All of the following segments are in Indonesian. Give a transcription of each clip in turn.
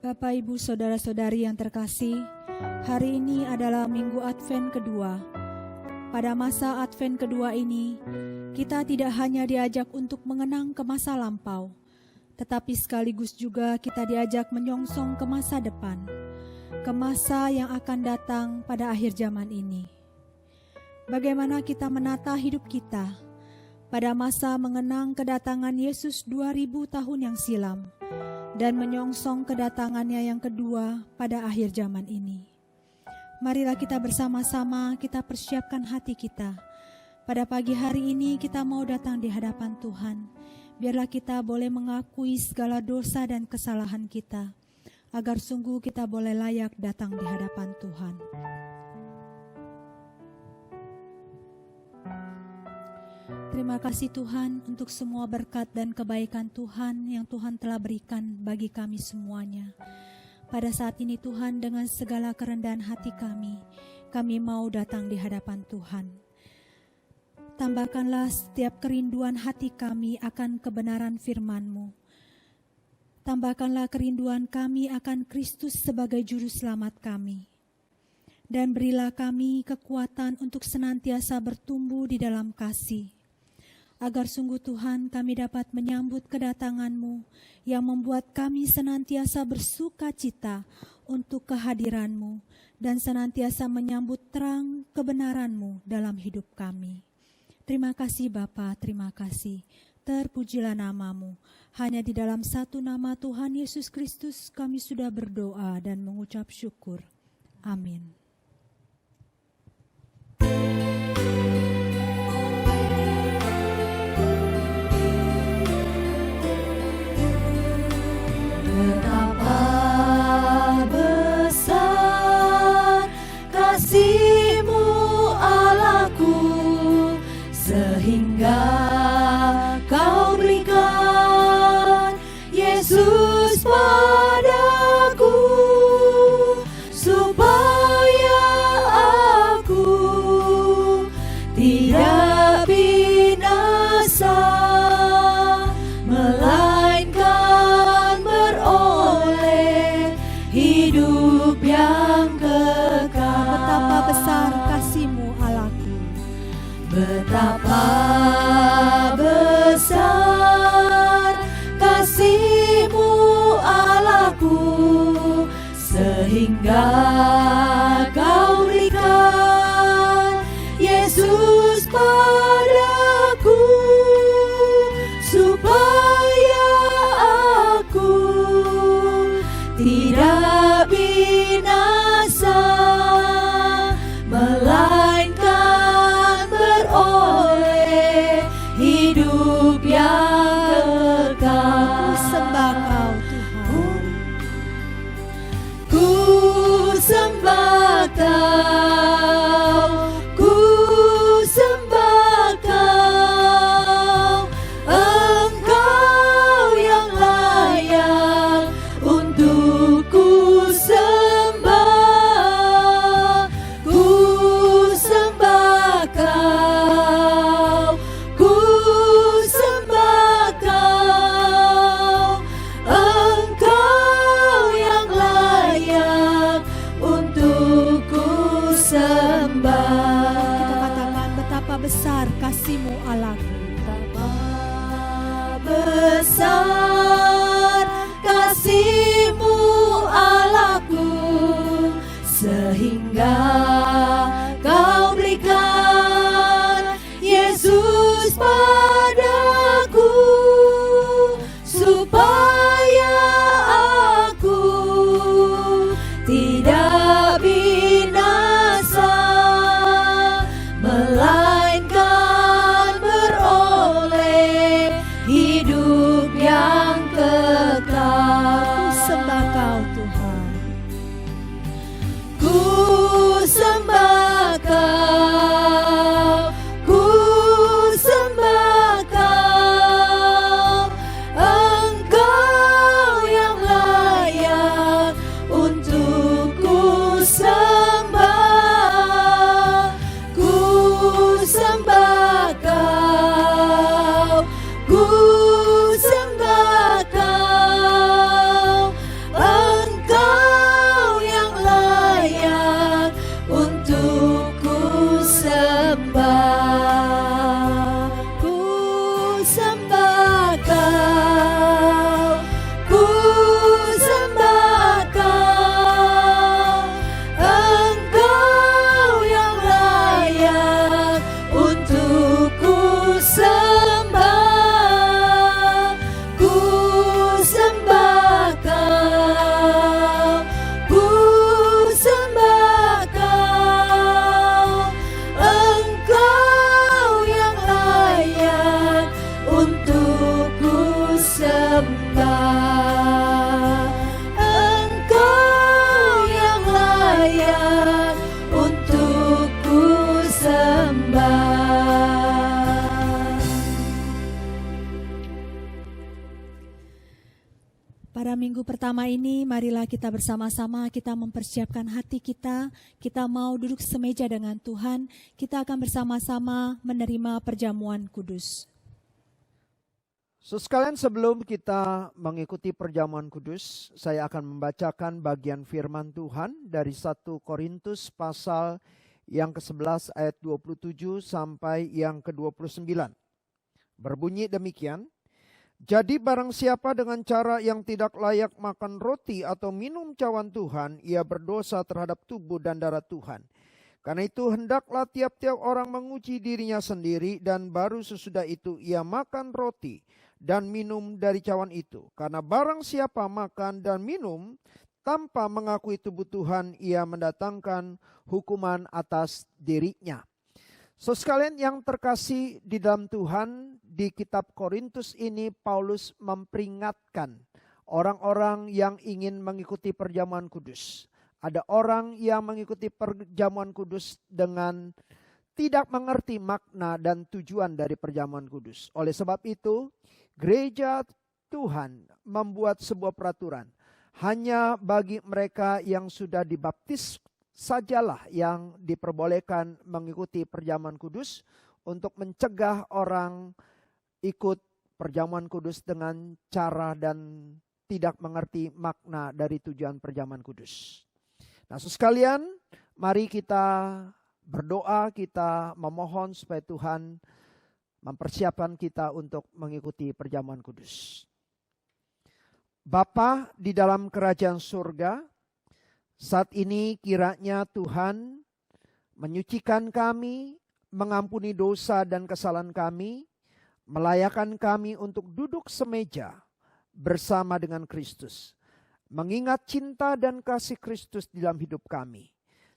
Bapak, Ibu, Saudara-saudari yang terkasih, hari ini adalah Minggu Advent kedua. Pada masa Advent kedua ini, kita tidak hanya diajak untuk mengenang ke masa lampau, tetapi sekaligus juga kita diajak menyongsong ke masa depan, ke masa yang akan datang pada akhir zaman ini. Bagaimana kita menata hidup kita pada masa mengenang kedatangan Yesus 2000 tahun yang silam, dan menyongsong kedatangannya yang kedua pada akhir zaman ini. Marilah kita bersama-sama kita persiapkan hati kita. Pada pagi hari ini kita mau datang di hadapan Tuhan. Biarlah kita boleh mengakui segala dosa dan kesalahan kita, agar sungguh kita boleh layak datang di hadapan Tuhan. Terima kasih Tuhan untuk semua berkat dan kebaikan Tuhan yang Tuhan telah berikan bagi kami semuanya. Pada saat ini Tuhan, dengan segala kerendahan hati kami mau datang di hadapan Tuhan. Tambahkanlah setiap kerinduan hati kami akan kebenaran firman-Mu. Tambahkanlah kerinduan kami akan Kristus sebagai juru selamat kami. Dan berilah kami kekuatan untuk senantiasa bertumbuh di dalam kasih, agar sungguh Tuhan kami dapat menyambut kedatangan-Mu yang membuat kami senantiasa bersuka cita untuk kehadiran-Mu dan senantiasa menyambut terang kebenaran-Mu dalam hidup kami. Terima kasih Bapa, terima kasih. Terpujilah nama-Mu. Hanya di dalam satu nama Tuhan Yesus Kristus kami sudah berdoa dan mengucap syukur. Amin. Betapa besar kasih-Mu Allahku, sehingga Kau berikan Yesus padaku, supaya aku tidak binasa, melainkan beroleh hidup yang kekal. Betapa besar kasih-Mu Allahku, betapa besar kasih-Mu Allahku, sehingga Kau berikan Yesus padaku, supaya aku tidak binasa, melainkan beroleh hidup yang kekal. Ku sembah Kau Tuhan, ku sembah Kau, Engkau yang layak untuk ku sembah. Ku sembah Kau, ku sembah Kau, Engkau yang layak untuk ku sembah. Kita katakan, betapa besar kasih-Mu Allahku, Betapa besar kasih-Mu Allahku, sehingga Kau berikan Yesus padaku, supaya aku tidak binasa, melainkan beroleh hidup yang kekal. ku sembah Kau Tuhan. Ku sembah Kau, ku sembah Kau, Engkau yang layak untuk ku sembah. Ku sembah Kau, ku sembah Kau, Engkau minggu pertama ini, marilah kita bersama-sama kita mempersiapkan hati kita. Kita mau duduk semeja dengan Tuhan. Kita akan bersama-sama menerima perjamuan kudus. Sekalian, sebelum kita mengikuti perjamuan kudus, saya akan membacakan bagian firman Tuhan dari 1 Korintus pasal yang ke-11 ayat 27 sampai yang ke-29. Berbunyi demikian, jadi barang siapa dengan cara yang tidak layak makan roti atau minum cawan Tuhan, ia berdosa terhadap tubuh dan darah Tuhan. Karena itu hendaklah tiap-tiap orang menguji dirinya sendiri, dan baru sesudah itu ia makan roti dan minum dari cawan itu. Karena barang siapa makan dan minum tanpa mengakui tubuh Tuhan, ia mendatangkan hukuman atas dirinya. Sekalian yang terkasih di dalam Tuhan, di kitab Korintus ini Paulus memperingatkan orang-orang yang ingin mengikuti perjamuan kudus. Ada orang yang mengikuti perjamuan kudus dengan tidak mengerti makna dan tujuan dari perjamuan kudus. Oleh sebab itu, gereja Tuhan membuat sebuah peraturan. Hanya bagi mereka yang sudah dibaptis sajalah yang diperbolehkan mengikuti perjamuan kudus, untuk mencegah orang ikut perjamuan kudus dengan cara dan tidak mengerti makna dari tujuan perjamuan kudus. Nah, sekalian, mari kita berdoa, kita memohon supaya Tuhan mempersiapkan kita untuk mengikuti perjamuan kudus. Bapa di dalam kerajaan surga, saat ini kiranya Tuhan menyucikan kami, mengampuni dosa dan kesalahan kami, melayakkan kami untuk duduk semeja bersama dengan Kristus, mengingat cinta dan kasih Kristus di dalam hidup kami.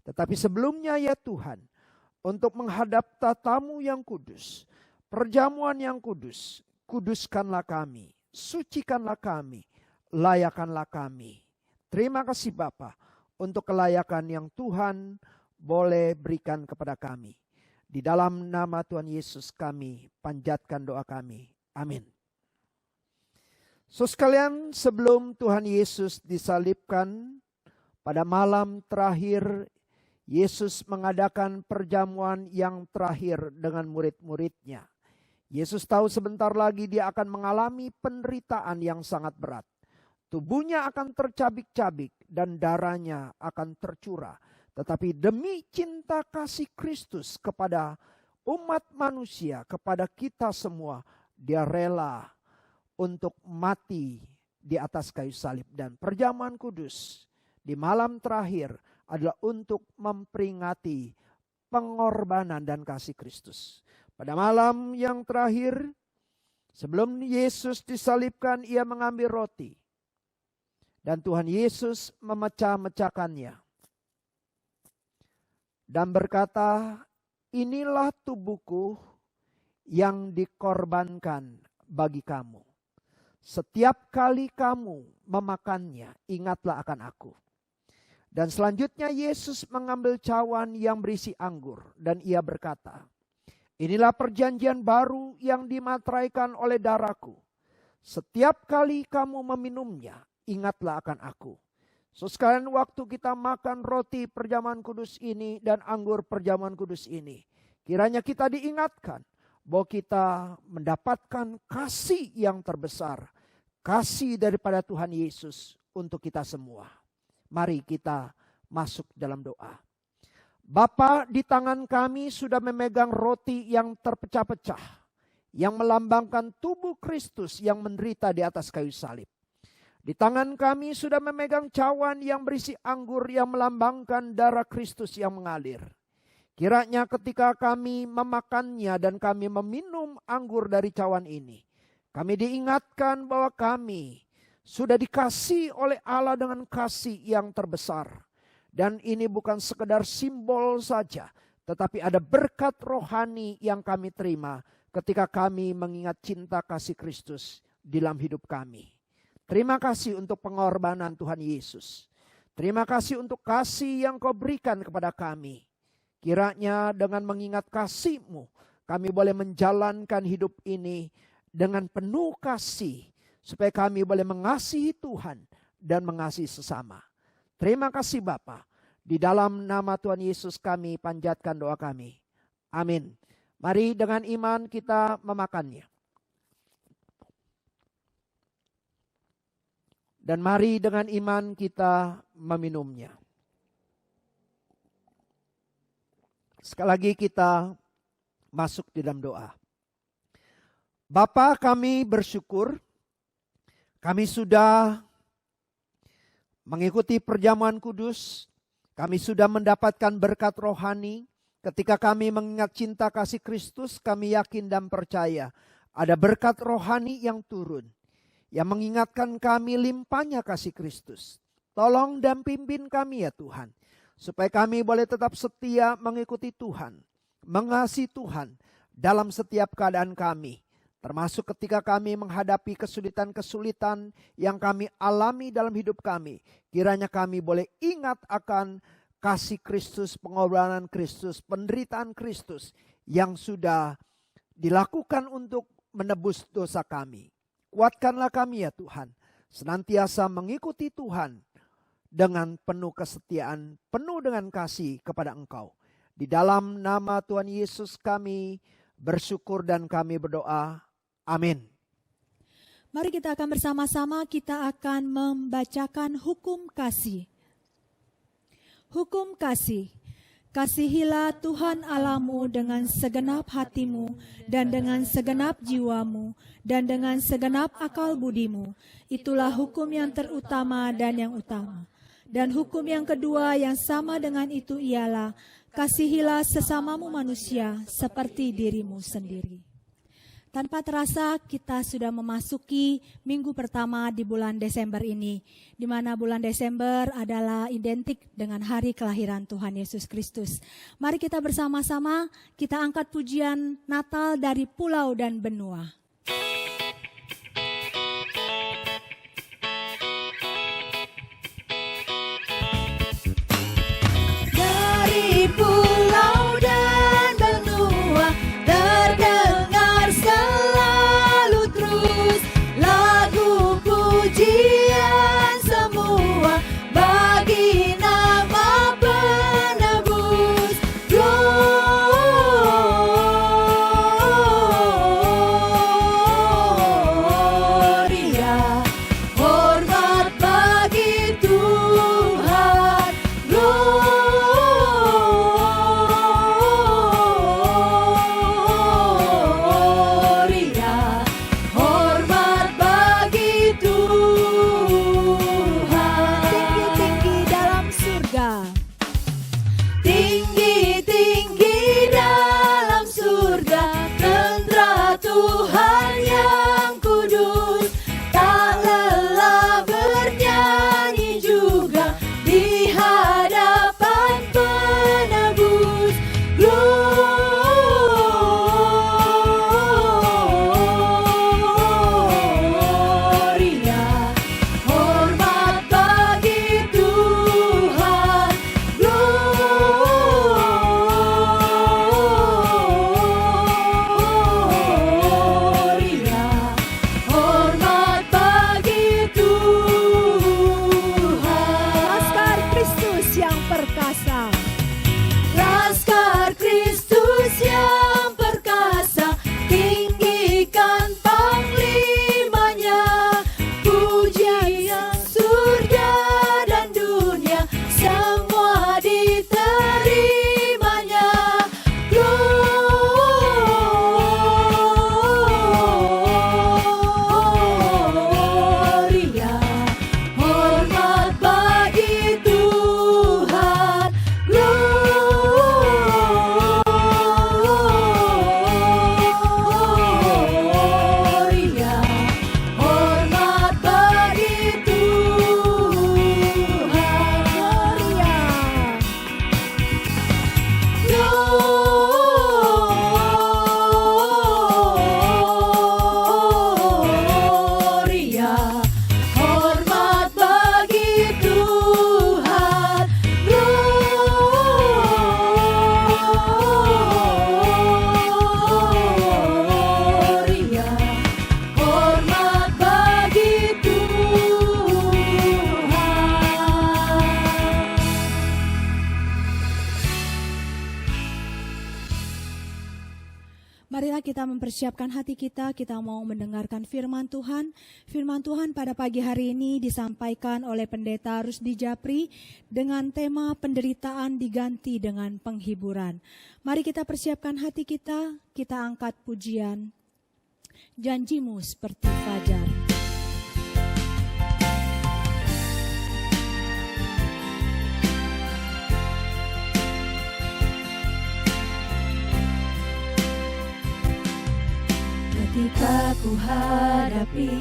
Tetapi sebelumnya ya Tuhan, untuk menghadap tatamu yang kudus, perjamuan yang kudus, kuduskanlah kami, sucikanlah kami, layakanlah kami. Terima kasih Bapa untuk kelayakan yang Tuhan boleh berikan kepada kami. Di dalam nama Tuhan Yesus kami panjatkan doa kami. Amin. Sekalian, sebelum Tuhan Yesus disalibkan, pada malam terakhir Yesus mengadakan perjamuan yang terakhir dengan murid-muridnya. Yesus tahu sebentar lagi dia akan mengalami penderitaan yang sangat berat. Tubuhnya akan tercabik-cabik dan darahnya akan tercurah. Tetapi demi cinta kasih Kristus kepada umat manusia, kepada kita semua, dia rela untuk mati di atas kayu salib. Dan perjamuan kudus di malam terakhir adalah untuk memperingati pengorbanan dan kasih Kristus. Pada malam yang terakhir, sebelum Yesus disalibkan, ia mengambil roti. Dan Tuhan Yesus memecah-mecahkannya. Dan berkata, inilah tubuhku yang dikorbankan bagi kamu. Setiap kali kamu memakannya, ingatlah akan aku. Dan selanjutnya Yesus mengambil cawan yang berisi anggur. Dan ia berkata, inilah perjanjian baru yang dimateraikan oleh darahku. Setiap kali kamu meminumnya, ingatlah akan aku. Sekalian, waktu kita makan roti perjamuan kudus ini dan anggur perjamuan kudus ini, kiranya kita diingatkan bahwa kita mendapatkan kasih yang terbesar, kasih daripada Tuhan Yesus untuk kita semua. Mari kita masuk dalam doa. Bapa, di tangan kami sudah memegang roti yang terpecah-pecah, yang melambangkan tubuh Kristus yang menderita di atas kayu salib. Di tangan kami sudah memegang cawan yang berisi anggur yang melambangkan darah Kristus yang mengalir. Kiranya ketika kami memakannya dan kami meminum anggur dari cawan ini, kami diingatkan bahwa kami sudah dikasihi oleh Allah dengan kasih yang terbesar. Dan ini bukan sekedar simbol saja, tetapi ada berkat rohani yang kami terima ketika kami mengingat cinta kasih Kristus di dalam hidup kami. Terima kasih untuk pengorbanan Tuhan Yesus. Terima kasih untuk kasih yang Kau berikan kepada kami. Kiranya dengan mengingat kasih-Mu, kami boleh menjalankan hidup ini dengan penuh kasih. Supaya kami boleh mengasihi Tuhan dan mengasihi sesama. Terima kasih Bapa. Di dalam nama Tuhan Yesus kami panjatkan doa kami. Amin. Mari dengan iman kita memakannya. Dan mari dengan iman kita meminumnya. Sekali lagi kita masuk di dalam doa. Bapa, kami bersyukur kami sudah mengikuti perjamuan kudus. Kami sudah mendapatkan berkat rohani. Ketika kami mengingat cinta kasih Kristus, kami yakin dan percaya ada berkat rohani yang turun, yang mengingatkan kami limpahnya kasih Kristus. Tolong dan pimpin kami ya Tuhan, supaya kami boleh tetap setia mengikuti Tuhan, mengasihi Tuhan dalam setiap keadaan kami. Termasuk ketika kami menghadapi kesulitan-kesulitan yang kami alami dalam hidup kami. Kiranya kami boleh ingat akan kasih Kristus, pengorbanan Kristus, penderitaan Kristus yang sudah dilakukan untuk menebus dosa kami. Kuatkanlah kami ya Tuhan, senantiasa mengikuti Tuhan dengan penuh kesetiaan, penuh dengan kasih kepada Engkau. Di dalam nama Tuhan Yesus kami bersyukur dan kami berdoa. Amin. Mari kita akan bersama-sama, kita akan membacakan hukum kasih. Hukum kasih. Kasihilah Tuhan Allahmu dengan segenap hatimu dan dengan segenap jiwamu dan dengan segenap akal budimu. Itulah hukum yang terutama dan yang utama. Dan hukum yang kedua yang sama dengan itu ialah kasihilah sesamamu manusia seperti dirimu sendiri. Tanpa terasa kita sudah memasuki minggu pertama di bulan Desember ini, di mana bulan Desember adalah identik dengan hari kelahiran Tuhan Yesus Kristus. Mari kita bersama-sama kita angkat pujian Natal dari pulau dan benua. Dari pulau dan benua terdengar selalu terus lagu pujian semua bagi nama penebus. Marilah kita mempersiapkan hati kita mau mendengarkan firman Tuhan. Firman Tuhan pada pagi hari ini disampaikan oleh Pendeta Rusdi Japri dengan tema penderitaan diganti dengan penghiburan. Mari kita persiapkan hati kita angkat pujian. Janjimu seperti fajar. Ketika ku hadapi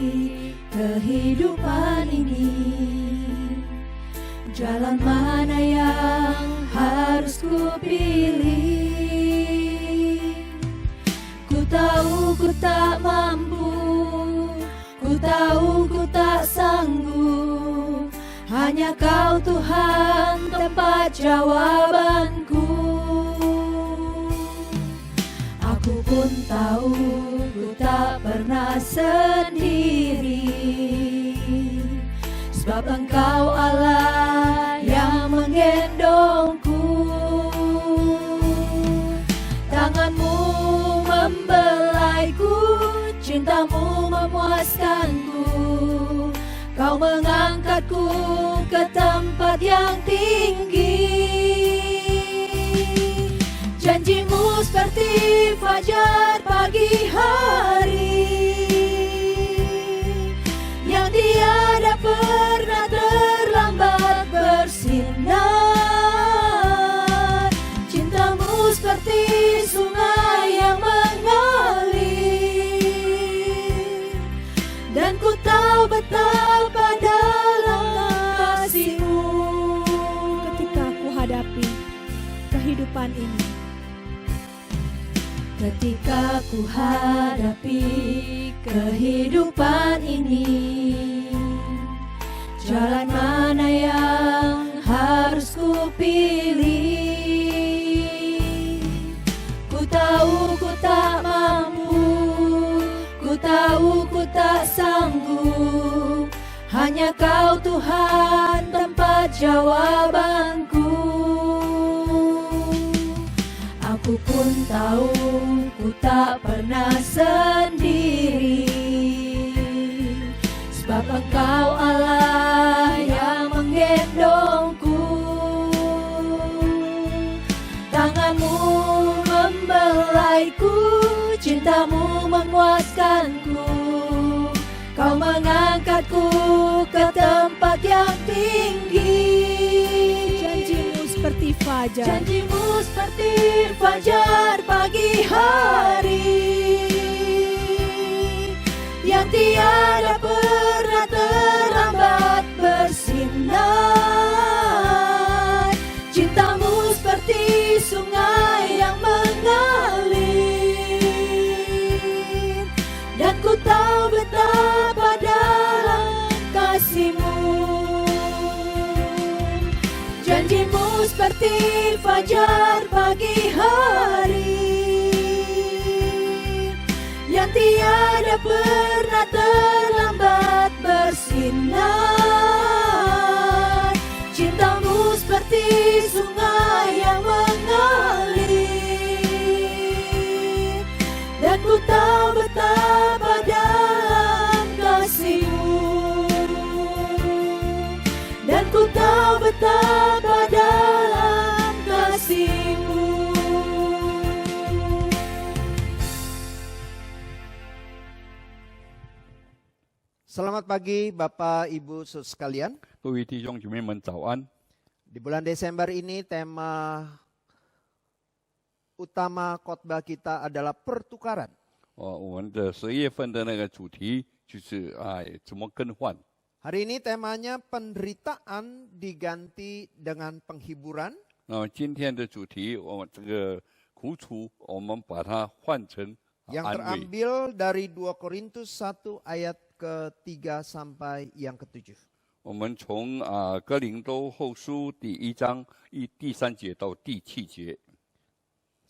kehidupan ini, jalan mana yang harus ku pilih? Ku tahu ku tak mampu, ku tahu ku tak sanggup. Hanya Kau Tuhan tempat jawabanku. Aku pun tahu ku tak pernah sendiri, sebab Engkau Allah yang menggendongku. Tanganmu membelaiku, cintamu memuaskanku. Kau mengangkatku ke tempat yang tinggi. Janjimu seperti fajar pagi hari, yang tiada pernah terlambat bersinar. Cintamu seperti sungai yang mengalir, dan ku tahu betapa dalam kasih-Mu. Ketika ku hadapi kehidupan ini, ketika ku hadapi kehidupan ini, jalan mana yang harus ku pilih? Ku tahu ku tak mampu, ku tahu ku tak sanggup. Hanya Kau Tuhan tempat jawabanku. Aku pun tahu ku tak pernah sendiri, sebab Engkau Allah yang menggendongku. Tanganmu membelaiku, cintamu memuaskanku. Kau mengangkatku ke tempat yang tinggi. janjimu seperti fajar. Janjimu seperti fajar pagi hari, yang tiada pernah terlambat bersinar. Cintamu seperti sungai yang mengalir, dan ku tahu betapa dalam kasih-Mu. Janjimu seperti fajar pagi hari, yang tiada pernah terlambat bersinar. Cintamu seperti sungai yang mengalir, dan ku tahu betapa dalam kasih-Mu, dan ku tahu betapa dalam kasih-Mu. Selamat pagi Bapak Ibu Saudara sekalian. 各位弟兄姐妹们早安。 Di bulan Desember ini tema utama khotbah kita adalah pertukaran. 我们的11月份的那个主题就是怎么更换。 Hari ini temanya penderitaan diganti dengan penghiburan. 今天的主题，我们这个苦楚，我们把它换成 Yang 安慰。 terambil dari 2 Korintus 1 ayat ke-3 sampai yang ke-7. 我们从哥林多后书第1章第3节到第7节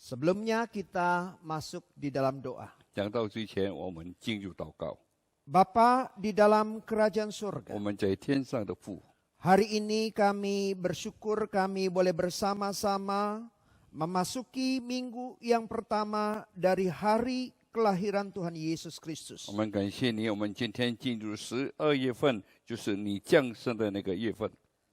Sebelumnya kita masuk di dalam doa. 讲到之前，我们进入祷告。 Bapa di dalam kerajaan 我 surga, 们在天上的父， hari ini kami bersyukur kami boleh bersama-sama memasuki minggu yang pertama dari hari kelahiran Tuhan Yesus Kristus. 我们感谢你，我们今天进入12月份，就是你降生的那个月份。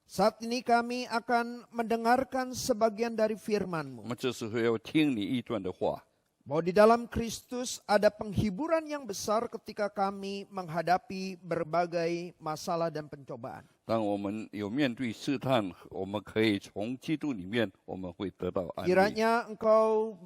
Saat ini kami akan mendengarkan sebagian dari 我 firman-Mu. 们这时候要听你一段的话， Bahwa di dalam Kristus ada penghiburan yang besar ketika kami menghadapi berbagai masalah dan pencobaan. 当我们有面对试探，我们可以从基督里面，我们会得到安慰。 Kiranya Engkau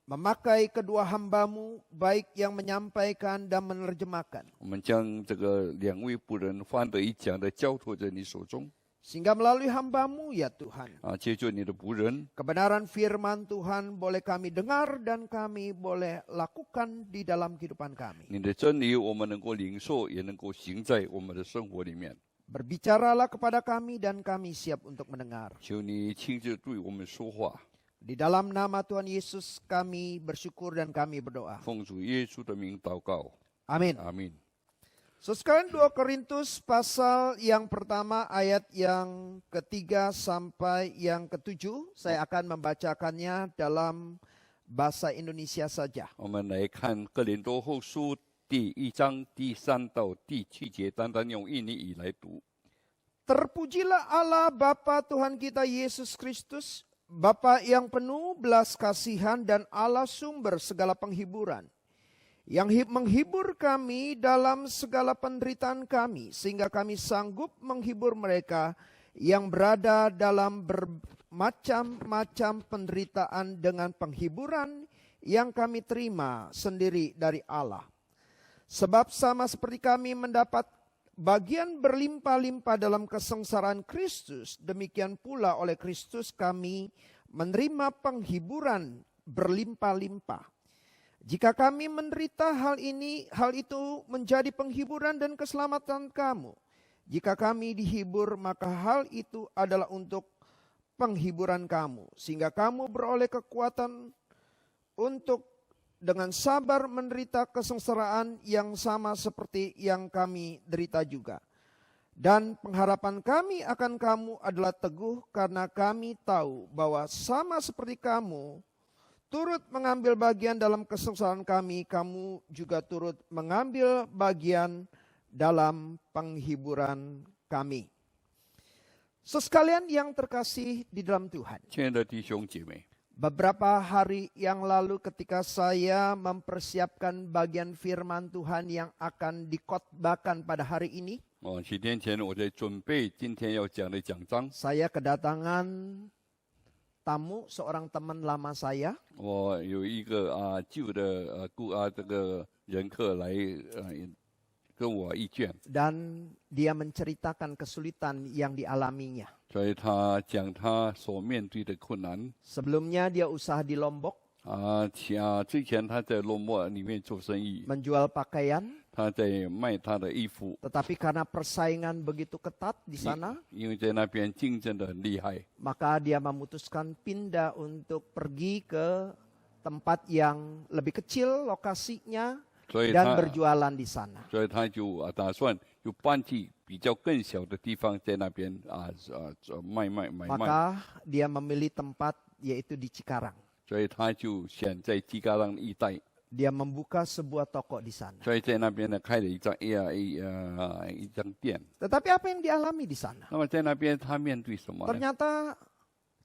memakai kedua hamba-Mu, baik yang menyampaikan dan menerjemahkan. 我们将这个2位仆人翻得一讲的交托在你手中， Sehingga melalui hamba-Mu ya Tuhan, 借助你的仆人， kebenaran firman Tuhan boleh kami dengar dan kami boleh lakukan di dalam kehidupan kami. 你的真理我们能够领受，也能够行在我们的生活里面。 Berbicaralah kepada kami dan kami siap untuk mendengar. 求你亲自对我们说话， Di dalam nama Tuhan Yesus kami bersyukur dan kami berdoa. 奉主耶稣的名祷告， Amin. 阿门。 So sekalian 2 Korintus pasal yang pertama ayat yang ketiga sampai yang ketujuh. Saya akan membacakannya dalam bahasa Indonesia saja. 我们来看哥林多后书第1章第3到第7节，单单用印尼语来读。 Terpujilah Allah Bapa Tuhan kita Yesus Kristus, Bapa yang penuh belas kasihan dan Allah sumber segala penghiburan, yang menghibur kami dalam segala penderitaan kami, sehingga kami sanggup menghibur mereka yang berada dalam bermacam-macam penderitaan dengan penghiburan yang kami terima sendiri dari Allah. Sebab sama seperti kami mendapat bagian berlimpah-limpah dalam kesengsaraan Kristus, demikian pula oleh Kristus kami menerima penghiburan berlimpah-limpah. Jika kami menderita hal itu menjadi penghiburan dan keselamatan kamu. Jika kami dihibur, maka hal itu adalah untuk penghiburan kamu, sehingga kamu beroleh kekuatan untuk dengan sabar menderita kesengsaraan yang sama seperti yang kami derita juga. Dan pengharapan kami akan kamu adalah teguh, karena kami tahu bahwa sama seperti kamu turut mengambil bagian dalam kesengsaraan kami, kamu juga turut mengambil bagian dalam penghiburan kami. Sekalian yang terkasih di dalam Tuhan. 亲爱的弟兄姐妹， Beberapa hari yang lalu ketika saya mempersiapkan bagian firman Tuhan yang akan dikhotbahkan pada hari ini, 几天前我在准备今天要讲的讲章， saya kedatangan tamu seorang teman lama saya. 我有一个旧的这个人客来跟我意见， Dan dia menceritakan kesulitan yang dialaminya. 所以他讲他所面对的困难。 Sebelumnya dia usaha di Lombok, 之前他在落寞里面做生意， menjual pakaian. 他在卖他的衣服， Tetapi karena persaingan begitu ketat di sana, 因为在那边竞争的很厉害， maka dia memutuskan pindah untuk pergi ke tempat yang lebih kecil lokasinya 所以 dan 他 berjualan di sana. 所以他就打算就搬去比较更小的地方，在那边买卖。 Maka dia memilih tempat yaitu di Cikarang. 所以他就选在基嘎浪一带， Dia membuka sebuah toko di sana. 所以在那边呢开了一张店。 Tetapi apa yang dialami di sana? 那么在那边他面对什么呢？ Ternyata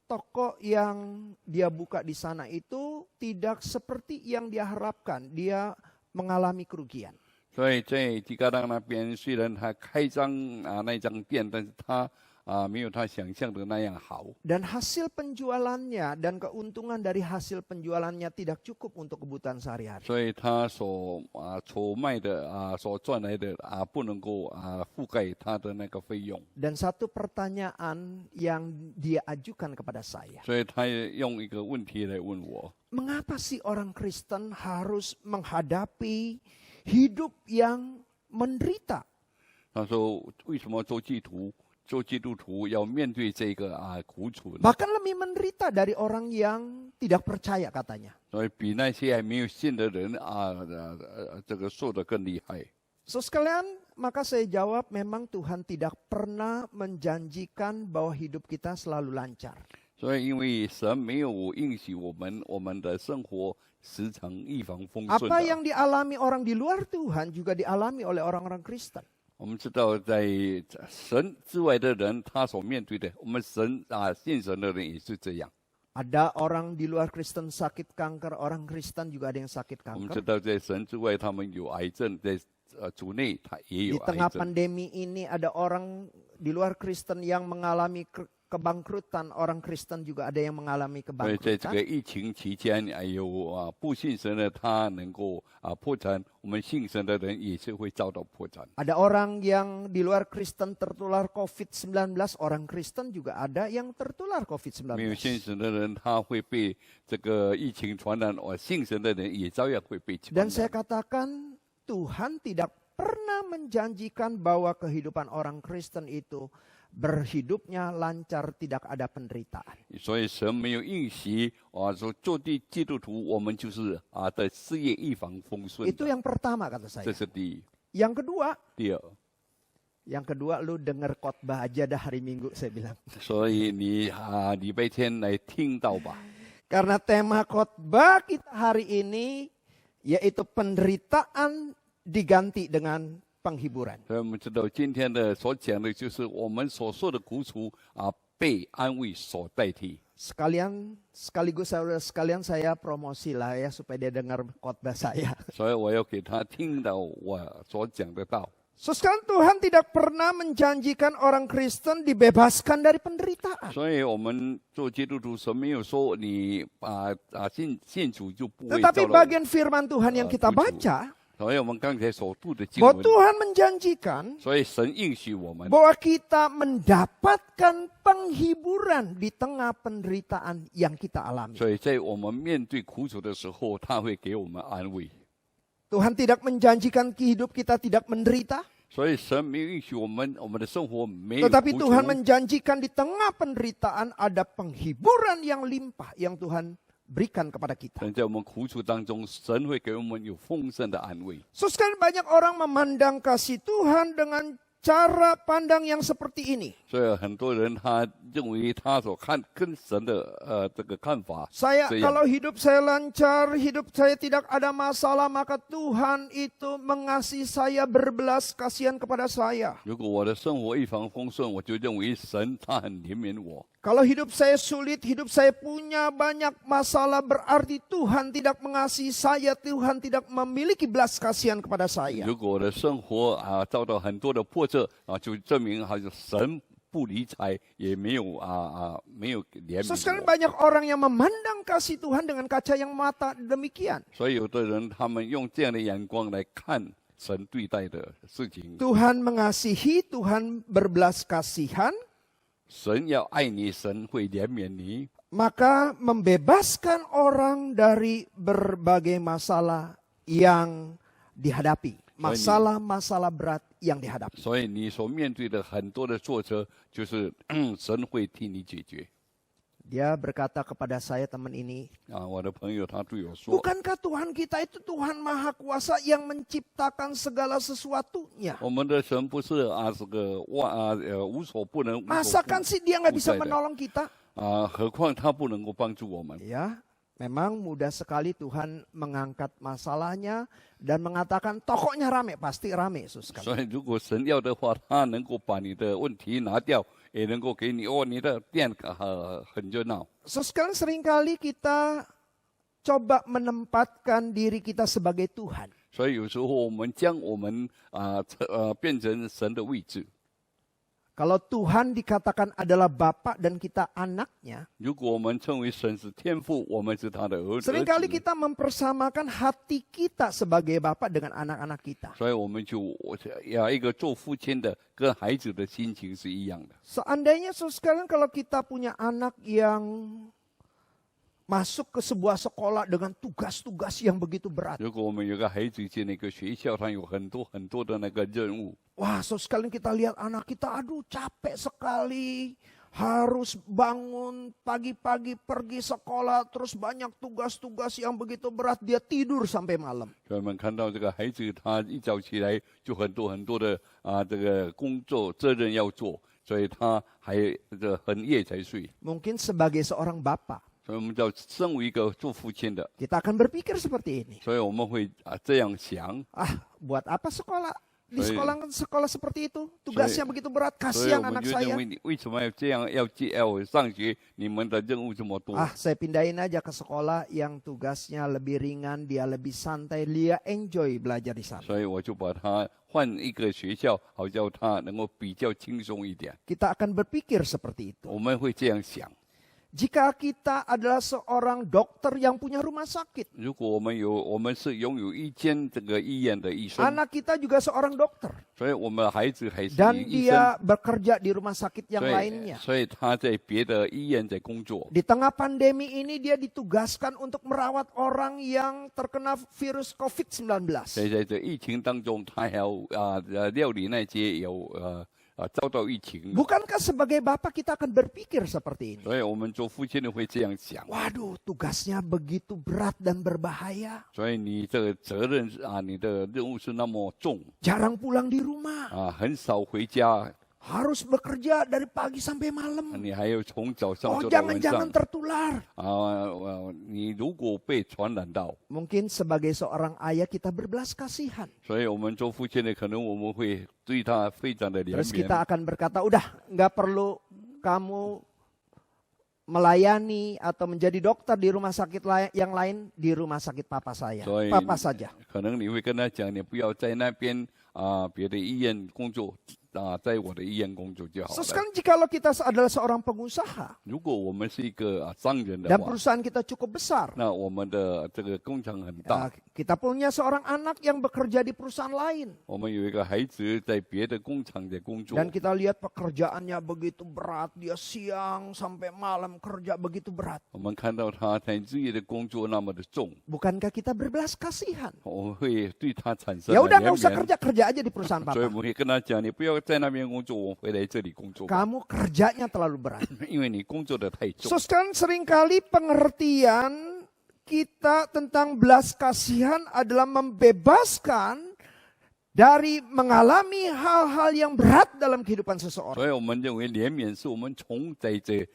toko yang dia buka di sana itu tidak seperti yang dia harapkan. Dia mengalami kerugian. 所以在基嘎浪那边，虽然他开那张店，但是他没有他想象的那样好。 Dan hasil penjualannya dan keuntungan dari hasil penjualannya tidak cukup untuk kebutuhan sehari-hari. 所以他所卖的所赚来的不能够覆盖他的那个费用。 Dan satu pertanyaan yang dia ajukan kepada saya. 所以他用一个问题来问我： Mengapa sih orang Kristen harus menghadapi hidup yang menderita? 他说：为什么做基督徒要面对这个苦楚呢？ Bahkan lebih menderita dari orang yang tidak percaya katanya. 所以比那些还没有信的人这个受得更厉害。 So sekalian, maka saya jawab memang Tuhan tidak pernah menjanjikan bahwa hidup kita selalu lancar. 所以因为神没有应许我们的生活时常一帆风顺 Apa 的。 yang dialami orang di luar Tuhan juga dialami oleh orang-orang Kristen. 我们知道，在神之外的人，他所面对的，我们信神的人也是这样。 Ada orang di luar Kristen sakit kanker, orang Kristen juga ada yang sakit 我们 kanker. 知道，在神之外，他们有癌症；在主内，他也 Di 有癌 tengah 症。 pandemi ini ada orang di luar Kristen yang mengalami kebangkrutan, orang Kristen juga ada yang mengalami 所以在这 kebangkrutan. 个疫情期间，有不信神的他能够破产，我们信神的人也是会遭到破产。 Ada orang yang di luar Kristen tertular COVID-19, orang Kristen juga ada yang tertular 没有信 COVID-19. 神的人，他会被这个疫情传染；信神的人也照样会被传 Dan saya 染。 katakan Tuhan tidak pernah menjanjikan bahwa kehidupan orang Kristen itu berhidupnya lancar, tidak ada penderitaan. 所以神没有应许说做基督徒，我们就是的事业一帆风顺 Itu 的。 yang pertama kata 这 saya. 是第一。 Yang kedua, 第二， lu denger khotbah aja dah hari Minggu, saya bilang. 所以你礼拜天来听到吧。 Karena tema khotbah kita hari ini yaitu penderitaan diganti dengan penghiburan. 所以我们知道今天的所讲的就是我们所受的苦楚被安慰所代替。 Sekaligus sekalian saya promosi lah ya supaya dia dengar khotbah saya. 所以我要给他听到我所讲的道。 Sekarang Tuhan tidak pernah menjanjikan orang Kristen dibebaskan dari penderitaan. 所以我们做基督徒，神没有说你信主就不会 Tetapi 遭到。 bagian firman Tuhan yang kita baca, 所以我们刚才所读的经 bahwa 文， Tuhan menjanjikan 所以神应许我们， bahwa kita mendapatkan penghiburan di tengah penderitaan yang kita alami. 所以在我们面对苦楚的时候，他会给我们安慰。 Tuhan tidak menjanjikan hidup kita tidak menderita, 所以神没有允许我们的生活没有 tetapi 苦 Tuhan 楚， menjanjikan di tengah penderitaan ada penghiburan yang limpah yang Tuhan berikan kepada kita. 但在我们苦楚当中，神会给我们有丰盛的安慰。 Sekarang banyak orang memandang kasih Tuhan dengan cara pandang yang seperti ini. 所以很多人他认为他所看跟神的这个看法， Saya 这样 kalau hidup saya lancar, hidup saya tidak ada masalah, maka Tuhan itu mengasihi saya, berbelas kasihan kepada saya. 如果我的生活一帆风顺，我就认为神他很怜悯我。 Kalau hidup saya sulit, hidup saya punya banyak masalah, berarti Tuhan tidak mengasihi saya, Tuhan tidak memiliki belas kasihan kepada saya. 如果我的生活遭到很多的破折就证明好像神不理睬，也没有没有怜 Sekarang 悯我。 banyak orang yang memandang kasih Tuhan dengan kaca yang mata demikian. 所以有的人他们用这样的眼光来看神对待的事情。 Tuhan mengasihi, Tuhan berbelas kasihan, 神要爱你，神会怜悯你， maka membebaskan orang dari berbagai masalah yang dihadapi. Masalah-masalah berat yang dihadapi. 所以你所面对的很多的挫折，就是神会替你解决。 Dia berkata kepada saya teman ini, 我的朋友他对我说， bukankah Tuhan kita itu Tuhan Maha Kuasa yang menciptakan segala sesuatunya? 我们的神不是这个无所不能，无所 Masakan sih dia nggak bisa 不在的 menolong kita? 何况他不能够帮助我们。 Ya, memang mudah sekali Tuhan mengangkat masalahnya dan mengatakan tokonya rame, pasti rame, Yesus. 所以如果神要的话，他能够把你的问题拿掉，也能够给你你的店很热闹。 Sekarang seringkali kita coba menempatkan diri kita sebagai Tuhan. 所以有时候我们将我们变成神的位置。 Kalau Tuhan dikatakan adalah Bapa dan kita anaknya, 如果我们称为神是天父，我们是他的儿子， seringkali kita mempersamakan hati kita sebagai Bapa dengan anak-anak kita. 所以我们就一个做父亲的跟孩子的心情是一样的。 Seandainya sekarang kalau kita punya anak yang masuk ke sebuah sekolah dengan tugas-tugas yang begitu berat. 如果我们有个孩子进那个学校，他有很多的那个任务。 Wah, sekali kita lihat anak kita, aduh capek sekali. Harus bangun pagi-pagi pergi sekolah, terus banyak tugas-tugas yang begitu berat, dia tidur sampai malam. 所以我们看到这个孩子，他一早起来就很多的这个工作责任要做，所以他还很夜才睡。 Mungkin sebagai seorang bapak, 所以我们叫身为一个做父亲的， kita akan berpikir seperti ini. 所以我们会这样想。 Buat apa sekolah? Di Sorry. sekolah seperti itu, tugasnya begitu berat, 所以 kasihan 我们 anak 就 saya. 认为你为什么要这样要上学？你们的任务这么多。 Saya pindahin aja ke sekolah yang tugasnya lebih ringan, dia lebih santai, dia enjoy belajar di sana. 所以我就把他换一个学校，好叫他能够比较轻松一点。 Kita akan berpikir seperti itu. 我们会这样想。 Jika kita adalah seorang dokter yang punya rumah sakit, 如果我们是拥有一间这个医院的医生， anak kita juga seorang dokter, 所以我们的孩子还是 dan 医生， dia bekerja di rumah sakit yang 所以 lainnya. 所以他在别的医院在工作。 Di tengah pandemi ini dia ditugaskan untuk merawat orang yang terkena virus 所 COVID-19. 以在这疫情当中，他还要料理那些遭到疫情。 Bukankah sebagai bapak kita akan berpikir seperti ini? 所以我们做父亲的会这样想。 Waduh, tugasnya begitu berat dan berbahaya. 所以你这个责任你的任务是那么重 Jarang pulang di rumah. 很少回家， Harus bekerja dari pagi sampai malam. 你还要从早上 Oh, 做到晚 jangan-jangan 上 tertular. 你如果被传染到， Mungkin sebagai seorang ayah kita berbelas kasihan. 所以我们做父亲的可能我们会对他非常的怜 Terus kita 悯。 akan berkata, udah nggak perlu kamu melayani atau menjadi dokter di rumah sakit yang lain, di rumah sakit papa saya. Sorry. Papa saja. 可能你会跟他讲，你不要在那边别的医院工作在我的医院工作就好 So 了。 sekarang jikalau kita adalah seorang pengusaha 如果我们是一个商人的 dan 话， perusahaan kita cukup besar, 那我们的这个工厂很大， kita punya seorang anak yang bekerja di perusahaan lain. 我们有一个孩子在别的工厂在工作， Dan kita lihat pekerjaannya begitu berat, dia siang sampai malam kerja begitu berat. 我们看到他在日夜的工作那么的重， Bukankah kita berbelas kasihan? 我们会对他产生 Ya udah 怜 nggak usah 悯。 kerja aja di perusahaan 所以我 papa. 们会跟他讲，你不要在那边工作，我回来这里工作吧， Kamu kerjanya terlalu berat. 因为你工作的太重 So。sekarang seringkali pengertian kita tentang belas kasihan adalah membebaskan dari mengalami hal-hal yang berat dalam kehidupan seseorang. 所以我们认为怜悯是我们从在这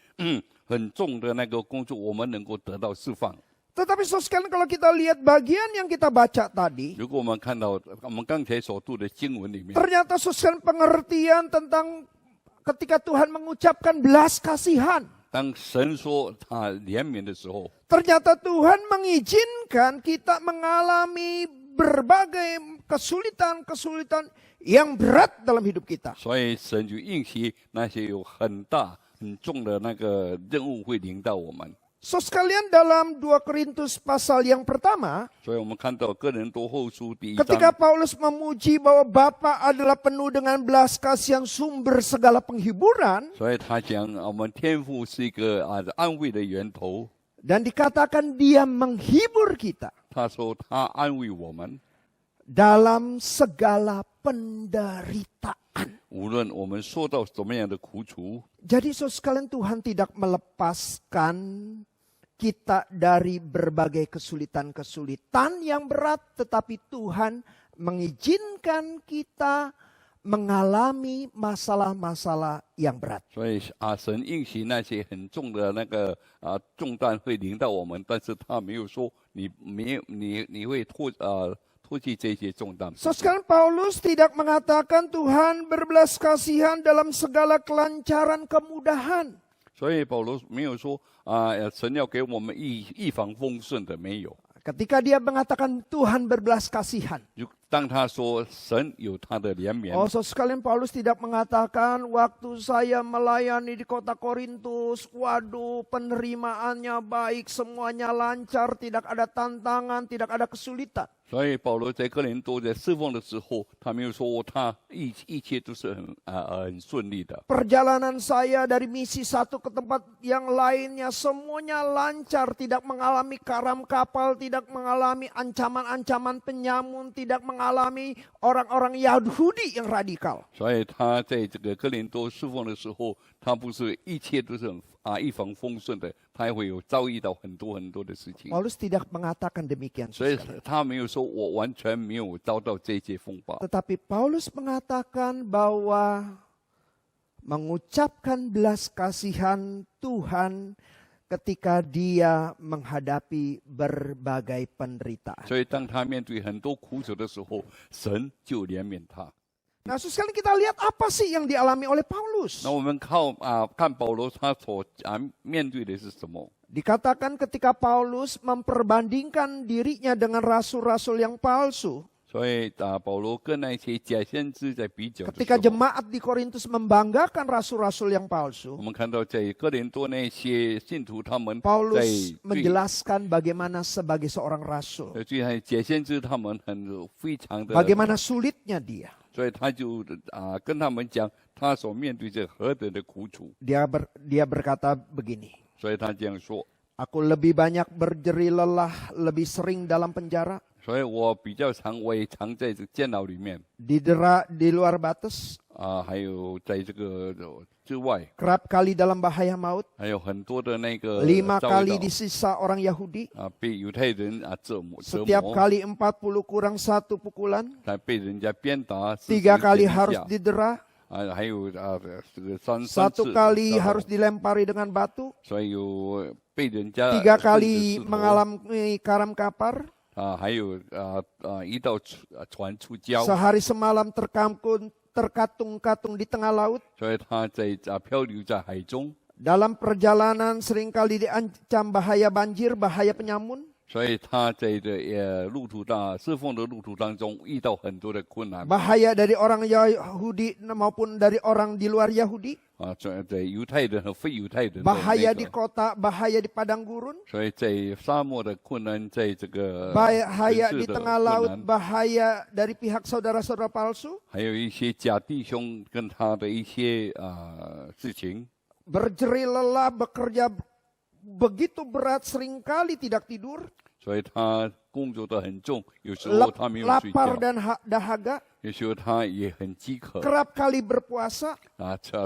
很重的那个工作，我们能够得到释放。 Tetapi so sekarang kalau kita lihat bagian yang kita baca tadi, 如果我们看到我们刚才所读的经文里面， ternyata so sekarang pengertian tentang ketika Tuhan mengucapkan belas kasihan, 当神说他怜悯的时候， ternyata Tuhan mengizinkan kita mengalami berbagai kesulitan-kesulitan yang berat dalam hidup kita. 所以神就应许那些有很大很重的那个任务会临到我们。 So sekalian dalam 2 Korintus pasal yang pertama, 所以我们看到哥林多后书第1 ketika 章， Paulus memuji bahwa Bapa adalah penuh dengan belas kasihan sumber segala penghiburan, 所以他讲我们天父是一个安慰的源头。 dan dikatakan dia menghibur kita 他说他安慰我们， dalam segala penderitaan. 无论我们受到什么样的苦楚， Jadi so sekalian Tuhan tidak melepaskan kita dari berbagai kesulitan-kesulitan yang berat, tetapi Tuhan mengizinkan kita mengalami masalah-masalah yang berat. 所以神应许那些很重的那个重担会临到我们，但是他没有说你会脱去这些重担。 So sekarang Paulus tidak mengatakan Tuhan berbelas kasihan dalam segala kelancaran kemudahan. 所以保罗没有说神要给我们一帆风顺的，没有。 Ketika dia mengatakan Tuhan berbelas kasihan. 当他说神有他的怜悯， Oh, so sekalian Paulus tidak mengatakan waktu saya melayani di kota Korintus, waduh penerimaannya baik, semuanya lancar, tidak ada tantangan, tidak ada kesulitan. 所以保罗在哥林多在侍奉的时候，他没有说他一切都是很顺利的。 Perjalanan saya dari misi satu ke tempat yang lainnya semuanya lancar, tidak mengalami karam kapal, tidak mengalami ancaman-ancaman penyamun, tidak mengalami orang-orang Yahudi yang radikal. 所以他在这个哥林多侍奉的时候，他不是一切都是一帆风顺的，他还会有遭遇到很多很多的事情。 Paulus tidak mengatakan demikian. 所以他没有说我完全没有遭到这些风暴， Tetapi Paulus mengatakan bahwa mengucapkan belas kasihan Tuhan ketika dia menghadapi berbagai penderitaan. 所以当他面对很多苦楚的时候，神就怜悯他。 Nah, sekarang kita lihat apa sih yang dialami oleh Paulus. 那我们看保罗他所面对的是什么？ Dikatakan ketika Paulus memperbandingkan dirinya dengan rasul-rasul yang palsu. 所以保罗跟那些假先知在比较的时 Ketika 候， jemaat di Korintus membanggakan rasul-rasul yang 我 palsu. 们看到在哥林多那些信徒他们在 Paulus 对 menjelaskan bagaimana sebagai seorang rasul. 对假先知他们非常的， Bagaimana sulitnya dia. 所以他就跟他们讲他所面对这何等的苦楚。 Dia berkata begini. 所以他这样说， Aku lebih banyak berjeri lelah, lebih sering dalam penjara, 所以我比较常，我也常在这监牢里面 didera di luar batas, 还有在这个之外， kerap kali dalam bahaya maut, 还有很多的那个 5 遭 kali 到 disiksa orang Yahudi, 被犹太人折磨， setiap kali 40 kurang 1 pukulan, 还被人家鞭打3 kali harus didera, 还有这个3 1 次 kali 遭到 harus dilempari dengan batu, 所以有被人家 3 kali 甚至 mengalami karam kapar, 还有一道船出礁， sehari semalam terkatung-katung di tengah laut. 所以他在漂流在海中， Dalam perjalanan seringkali diancam bahaya banjir, bahaya penyamun. 所以他在这侍奉的路途当中遇到很多的困难 Bahaya dari orang Yahudi maupun dari orang di luar Yahudi. 在犹太人和非犹太人的 Bahaya 那 di 个， kota, bahaya di padang gurun. 所以在沙漠的困难，在这个 Bahaya 城 di 市的 tengah 困 laut, 难， bahaya dari pihak saudara-saudara palsu. 还有一些假弟兄跟他的一些事情， Berjeri lelah, bekerja begitu berat, seringkali tidak tidur. 所以他工作的很重，有时候他没有睡 Lapar 觉， dan dahaga. 有时候他也很饥渴 Kerap kali berpuasa.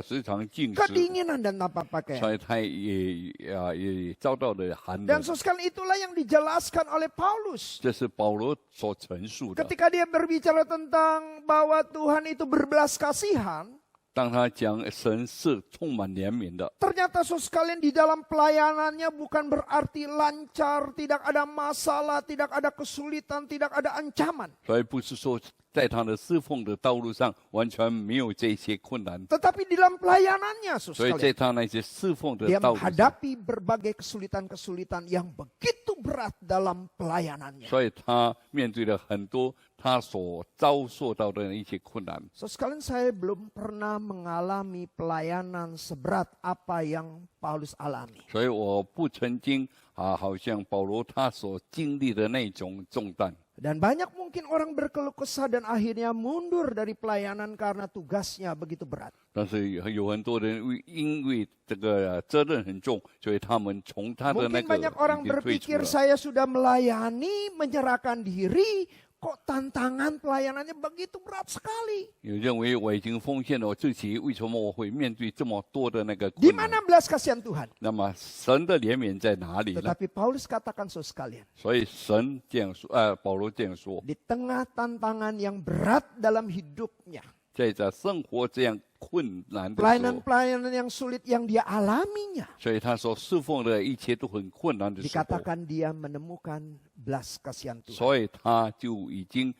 时常进食， Kedinginan dan tanpa pakaian. 所以他也遭到了寒 Dan 冷。 sekali itulah yang dijelaskan oleh Paulus. 这是保罗所陈述的。 Ketika dia berbicara tentang bahwa Tuhan itu berbelas kasihan, 当他讲神是充满怜悯的， ternyata saudara sekalian di dalam pelayanannya bukan berarti lancar, tidak ada masalah, tidak ada kesulitan, tidak ada ancaman. 所以不是说在他的侍奉的道路上完全没有这些困难， Tetapi di dalam pelayanannya 所 saudara 以在 sekalian, 他那些侍奉的 dia 道路上， menghadapi berbagai kesulitan-kesulitan yang begitu berat dalam pelayanannya. 所以他面对了很多他所遭受到的一些困难。 Saudara sekalian, saya belum pernah mengalami pelayanan seberat apa yang Paulus alami. 所以我不曾经好像保罗他所经历的那种重担。 Dan banyak mungkin orang berkeluh kesah dan akhirnya mundur dari pelayanan karena tugasnya begitu berat. 但是有很多人因为这个责任很重，所以他们从他的那 Mungkin 个 banyak orang 已经退出 berpikir 了。 saya sudah melayani, menyerahkan diri, kok tantangan pelayanannya begitu berat sekali. 有认为我已经奉献了我自己，为什么我会面对这么多的那个 Di 困难？ mana belas kasihan Tuhan? 那么神的怜悯在哪里呢？ Tetapi Paulus katakan saudara sekalian, 所以神这样说，保罗这样说， di tengah tantangan yang berat dalam hidupnya, 在这生活这样困难的时候， pelayanan-pelayanan yang sulit yang dia alaminya, 所以他说侍奉的一切都很困难的时候， dikatakan dia menemukan belas kasihan Tuhan. 所以他就已经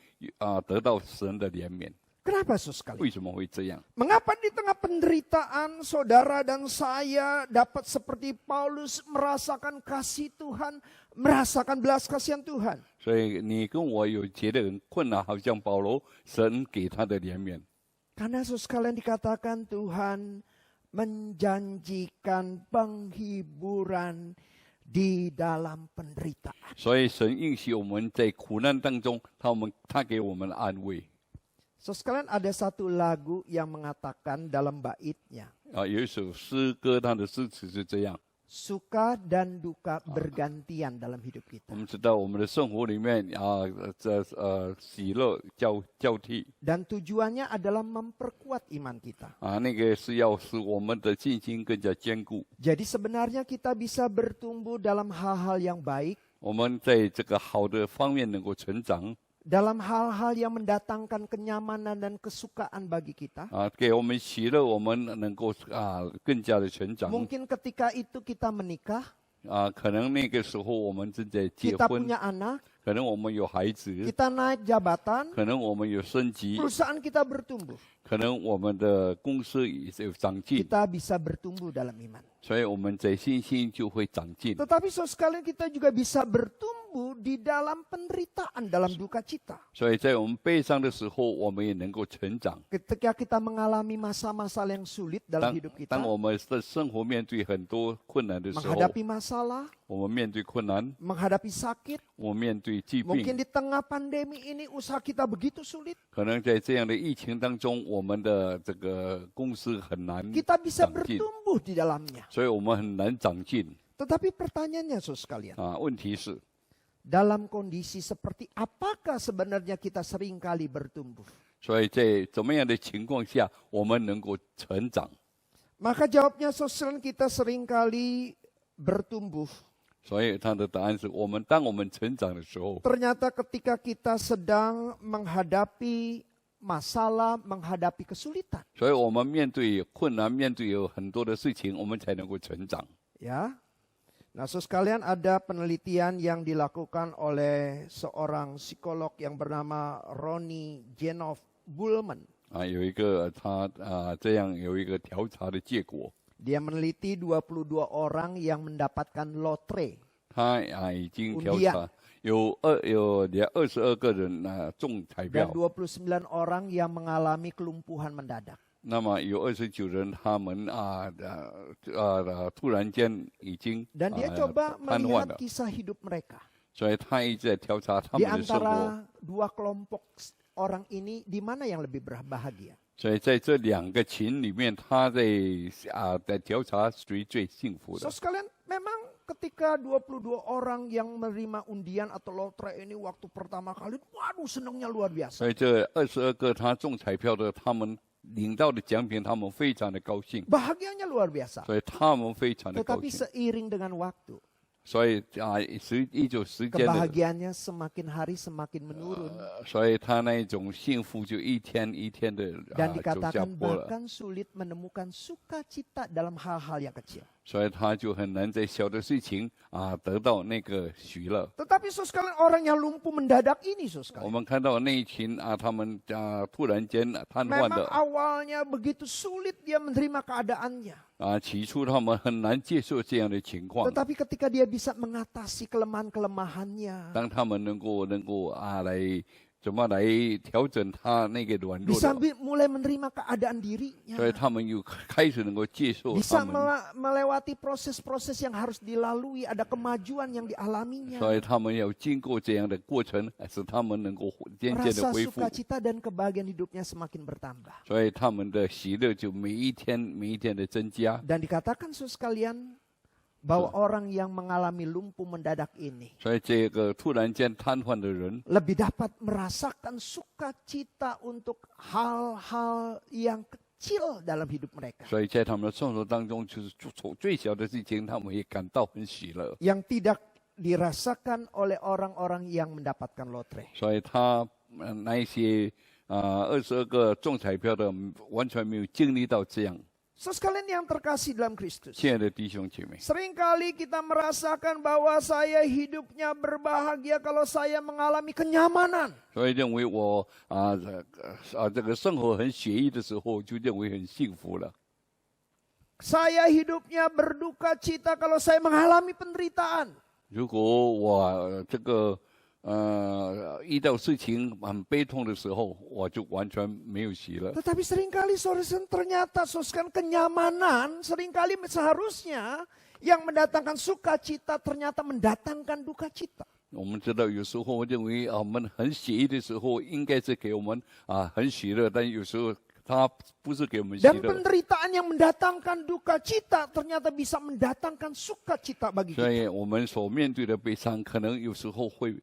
得到神的怜悯。 Kenapa saudara sekalian? 为什么会这样？ Mengapa di tengah penderitaan saudara dan saya dapat seperti Paulus merasakan kasih Tuhan, merasakan belas kasihan Tuhan? 所以你跟我有觉得很困难，好像保罗神给他的怜悯。 Karena saudara sekalian dikatakan Tuhan menjanjikan penghiburan di dalam penderitaan. 所以神应许我们在苦难当中，他给我们安慰。 Saudara sekalian, ada satu lagu yang mengatakan dalam baitnya, 有一首诗歌，它的诗词是这样。 suka dan duka bergantian dalam hidup 我 kita. 们知道我们的生活里面喜乐交替 Dan tujuannya adalah memperkuat iman kita. 那个是要使我们的信心更加坚固。 Jadi sebenarnya kita bisa bertumbuh dalam hal-hal yang baik, 我们在这个好的方面能够成长， dalam hal-hal yang mendatangkan kenyamanan dan kesukaan bagi kita. 给我们喜乐，我们能够更加的成长。 Mungkin ketika itu kita menikah, 可能那个时候我们正在结 kita 婚， punya anak, 可能我们有孩子， kita naik jabatan, 可能我们有升级， perusahaan kita bertumbuh. 可能我们的公司也有长进， Kita bisa bertumbuh dalam iman. 所以我们在信心就会长进。 Tetapi saudara sekalian, kita juga bisa bertumbuh di dalam penderitaan, dalam duka cita. 所以在我们悲伤的时候，我们也能够成长。 Ketika kita mengalami masa-masa yang sulit dalam 当 hidup kita, 当我们的生活面对很多困难的时候， menghadapi masalah, 我们面对困难， menghadapi sakit, 我们面对疾 mungkin 病， di tengah pandemi ini usaha kita begitu sulit, 可能在这样的疫情当中，我们的这个公司很难 kita bisa 长进， bertumbuh di dalamnya. 所以我们很难长进。 Tetapi pertanyaannya saudara sekalian, 问题是， dalam kondisi seperti apakah sebenarnya kita seringkali bertumbuh? 所以在怎么样的情况下，我们能够成长？ Maka jawabnya saudara sekalian, kita seringkali bertumbuh. 所以他的答案是我们当我们成长的时候， Ternyata ketika kita sedang menghadapi masalah, menghadapi kesulitan. 所以我们面对困难，面对有很多的事情，我们才能够成长。 Ya. Nah, saudara sekalian, ada penelitian yang dilakukan oleh seorang psikolog yang bernama Ronnie Jenoff Bullman. 有一个他这样有一个调查的结果， Dia meneliti 22 orang yang mendapatkan lotre. 他已经调查有22个人中彩 Dan 票， 29 orang yang mengalami kelumpuhan mendadak. 那么有29人他们突然间已经 Dan dia coba 瘫痪 melihat 了， kisah hidup mereka. 所以他一直在调查他 Di 们的生活。 antara dua kelompok orang ini, di mana yang lebih berbahagia? 所以在这两个群里面，他在调查谁最幸福的 So,。sekalian, memang ketika 22 orang yang menerima undian atau lotre ini waktu pertama kali, waduh, senangnya luar biasa. 所以这22个他中彩票的，他们领到的奖品，他们非常的高兴， Bahagianya luar biasa. 所以他们非常的高 Tetapi 兴。 seiring dengan waktu, 所以依旧时间的， kebahagiaannya semakin hari semakin menurun. 所以他那一种幸福就一天一天的 Dan 走下 dikatakan 坡了， bahkan sulit menemukan sukacita dalam hal-hal yang kecil. 所以他就很难在小的事情得到那个喜乐。 Tetapi saudara sekalian, orang yang lumpuh mendadak ini, saudara 我 sekalian, 们看到那一群他们突然间瘫痪 memang 的 awalnya begitu sulit dia menerima keadaannya. 起初他们很难接受这样的情况。 Tetapi ketika dia bisa mengatasi kelemahan-kelemahannya, 当他们能够来怎么来调整他那个软弱 bisa 的， mulai menerima keadaan dirinya, 所以他们又开始能够接受 bisa 他们， melewati proses-proses yang harus dilalui, ada kemajuan yang dialaminya, 所以他们要经过这样的过程，使他们能够渐渐的 rasa 恢复， sukacita dan kebahagiaan hidupnya semakin bertambah. 所以他们的喜乐就每一天的增加。 Dan dikatakan saudara sekalian, bahwa orang yang mengalami lumpuh mendadak ini 所以这个突然间瘫痪的人， lebih dapat merasakan sukacita untuk hal-hal yang kecil dalam hidup mereka, 所以在他们的生活当中，就是从最小的事情，他们也感到很喜乐。 yang tidak dirasakan oleh orang-orang yang mendapatkan lotre. 所以他那一些22个中彩票的，完全没有经历到这样。 So, sekalian yang terkasih dalam Kristus, 亲爱的弟兄姐妹， seringkali kita merasakan bahwa saya hidupnya berbahagia kalau saya mengalami kenyamanan. 所以认为我这个生活很写意的时候，就认为很幸福了。 Saya hidupnya berduka cita kalau saya mengalami penderitaan. 如果我这个遇到事情很悲痛的时候，我就完全没有喜乐。 Tetapi seringkali saudara, ternyata saudara, kenyamanan seringkali seharusnya yang mendatangkan sukacita ternyata mendatangkan duka cita. 我们知道，有时候我认为我们很喜悦的时候，应该是给我们很喜乐，但有时候它不是给我们喜 Dan 乐。 penderitaan yang mendatangkan duka cita ternyata bisa mendatangkan sukacita bagi 所 kita. 以我们所面对的悲伤，可能有时候会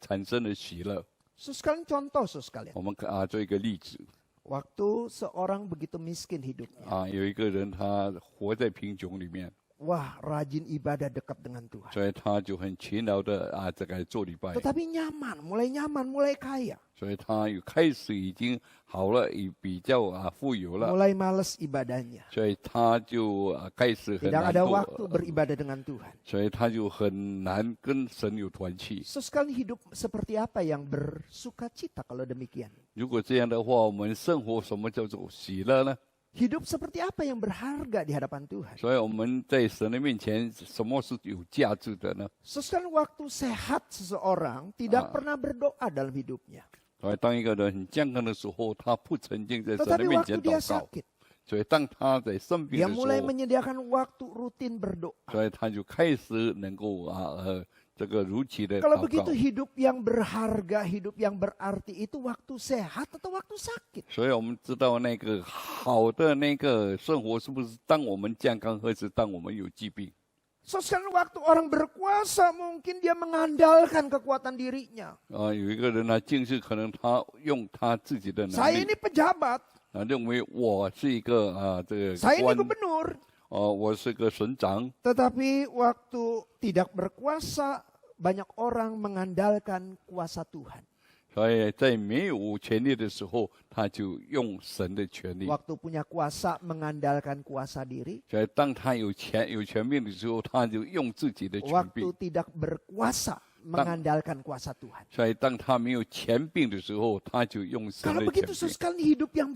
产生了喜乐。 Sekalian contoh, sekalian. 我们做一个例子 Waktu seorang begitu miskin hidupnya, 有一个人他活在贫穷里面， wah rajin ibadah dekat dengan Tuhan. 所以他就很勤劳的这个做礼拜， Tetapi nyaman, mulai kaya. 所以他有开始已经好了，也比较富有了， Mulai males ibadahnya. 所以他就开始很 Tidak 难 ada 做， waktu beribadah dengan Tuhan. 所以他就很难跟神有团契。 Sesekali hidup seperti apa yang bersuka cita kalau demikian? 如果这样的话，我们生活什么叫做喜乐呢？ Hidup seperti apa yang berharga di hadapan Tuhan? 所以我们在神的面前，什么是有价值的呢？ Sesekali waktu sehat seseorang tidak pernah berdoa dalam hidupnya. 所以当一个人很健康的时候，他不曾经在神的 Tetapi 面 waktu 前 dia 祷告， sakit, 所以当他在生病 dia 的时 mulai 候， menyediakan waktu rutin berdoa. 所以他就开始能够这个如期的 Kalau 祷 begitu 告。 hidup yang berharga, hidup yang berarti itu waktu sehat atau waktu sakit? 所以我们知道那个好的那个生活，是不是当我们健康，还是当我们有疾病？ So sekarang waktu orang berkuasa mungkin dia mengandalkan kekuatan dirinya. 有一个人呢，竟是可能他用他自己的能 Saya 力 ini pejabat, 认为我是一个这个 saya ini 官， gubernur. 我是个省长。 Tetapi waktu tidak berkuasa, banyak orang mengandalkan kuasa Tuhan. 所以在没有权利的时候，他就用神的权利。 Waktu punya kuasa, mengandalkan kuasa diri. 所以当他有权柄的时候，他就用自己的权柄 Waktu。tidak berkuasa, mengandalkan kuasa Tuhan. 所以当他没有权柄的时候，他就用神 Kalau 的权 begitu 柄。 sekali hidup yang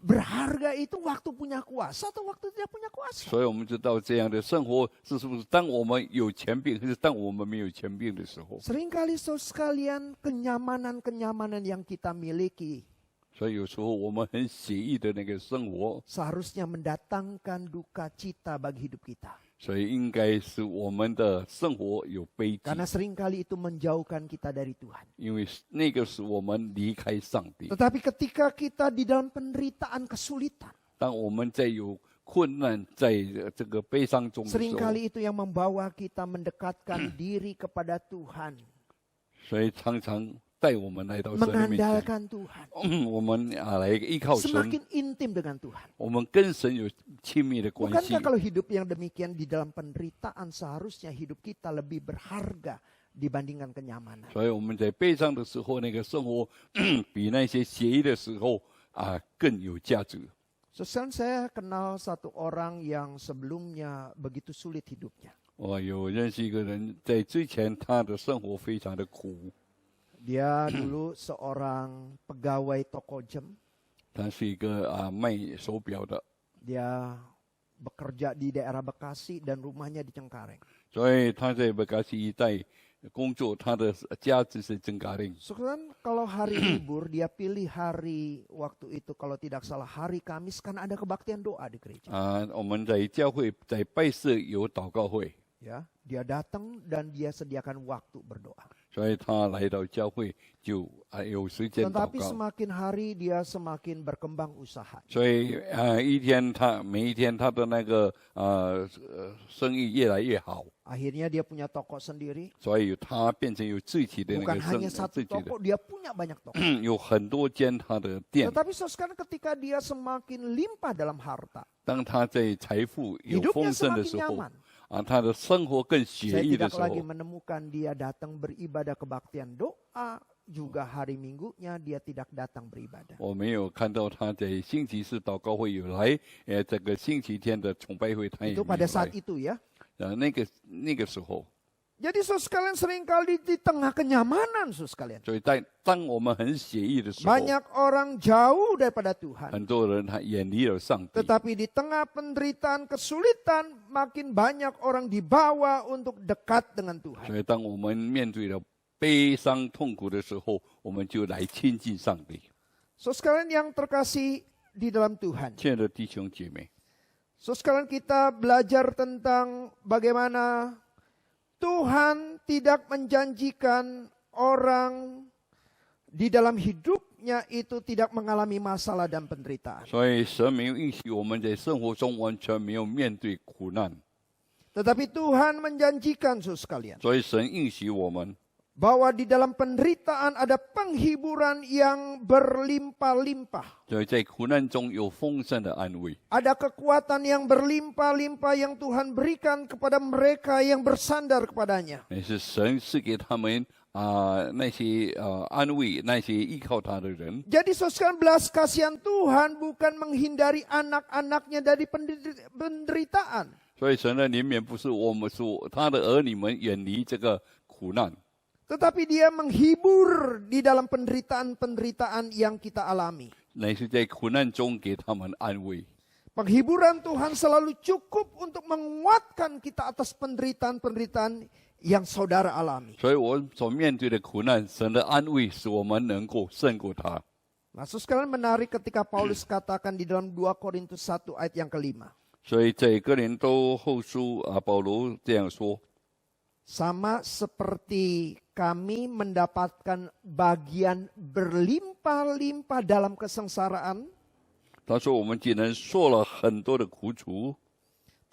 berharga itu waktu punya kuasa atau waktu tidak punya kuasa? 所以我们知道这样的生活是不是当我们有权柄，还是当我们没有权柄的时候？ Seringkali saudara sekalian kenyamanan-kenyamanan yang kita miliki 所以有时候我们很写意的那个生活， seharusnya mendatangkan duka cita bagi hidup kita. 所以应该是我们的生活有悲剧， Karena seringkali itu menjauhkan kita dari Tuhan. 因为那个是我们离开上帝。 Tetapi ketika kita di dalam penderitaan kesulitan, 当我们在有困难，在这个悲伤中的时候， seringkali itu yang membawa kita mendekatkan diri kepada Tuhan, 所以常常带我们来到神的面前， mengandalkan Tuhan, 我们来依靠神， semakin intim dengan Tuhan. 我们跟神有亲密的关系 Bukankah。kalau hidup yang demikian di dalam penderitaan seharusnya hidup kita lebih berharga dibandingkan kenyamanan? 所以我们在悲伤的时候，那个生活比那些写意的时候更有价值。 Sekarang saya kenal satu orang yang sebelumnya begitu sulit hidupnya. 我有认识一个人，在之前他的生活非常的苦， Dia dulu seorang pegawai toko jam. 他是一个卖手表的， Dia bekerja di daerah Bekasi dan rumahnya di Cengkareng. 所以他在bekasi一带工作，他的家子是真嘎令。 Sekarang kalau hari libur dia pilih hari waktu itu kalau tidak salah hari Kamis karena ada kebaktian doa di gereja. 我们在教会在拜社有祷告会， Ya, dia datang dan dia sediakan waktu berdoa. 所以他来到教会就有时间祷 Tetapi 告。 semakin hari dia semakin berkembang usaha. 所以每一天他的那个生意越来越好， Akhirnya dia punya toko sendiri. 所以他变成有自己的那 Bukan 个 hanya satu 自己的 toko, dia punya banyak toko. 有很多间他的店。 Tetapi sekarang ketika dia semakin limpah dalam harta, 当他在财富有 hidupnya 丰盛的 semakin 时候， nyaman. 他的生活更 Saya 写意的 tidak 时候 lagi，menemukan dia datang beribadah kebaktian doa, juga hari minggunya dia tidak datang beribadah. 我没有看到他在星期四祷告会有来，这个星期天的崇拜会他也没 Itu 有 pada 来 saat。itu ya. 那个时候， Jadi saudara sekalian seringkali di tengah kenyamanan saudara sekalian. 所以当我们很写意的时候， Banyak orang jauh daripada Tuhan. 很多人他远离了上帝。 Tetapi di tengah penderitaan kesulitan makin banyak orang dibawa untuk dekat dengan Tuhan. 所以当我们面对了悲伤痛苦的时候，我们就来亲近上帝。 Saudara sekalian yang terkasih di dalam Tuhan. 亲爱的弟兄姐妹， So sekarang kita belajar tentang bagaimana Tuhan tidak menjanjikan orang di dalam hidupnya itu tidak mengalami masalah dan penderitaan. 所以神没有允许我们在生活中完全没有面对苦难， Tetapi Tuhan menjanjikan saudara sekalian 所以神允许我们， bahwa di dalam penderitaan ada penghiburan yang berlimpah-limpah. 所以在苦难中有丰盛的安慰， Ada kekuatan yang berlimpah-limpah yang Tuhan berikan kepada mereka yang bersandar kepadanya. 也是神是给他们那些安慰那些依靠他的人。 Jadi saudara belas kasihan Tuhan bukan menghindari anak-anaknya dari penderitaan. 所以神的怜悯不是我们说他的儿女们远离这个苦难， Tetapi dia menghibur di dalam penderitaan-penderitaan yang kita alami. 乃是在苦难中给他们安慰。 Penghiburan Tuhan selalu cukup untuk menguatkan kita atas penderitaan-penderitaan yang saudara alami. 所以我们所面对的苦难，神的安慰使我们能够胜过它。 Nah, sekalian menarik ketika Paulus katakan di dalam 2 Korintus 1 ayat yang kelima. 所以在哥林多后书保罗这样说， Sama seperti kami mendapatkan bagian berlimpah-limpah dalam kesengsaraan, 他说我们既然受了很多的苦楚，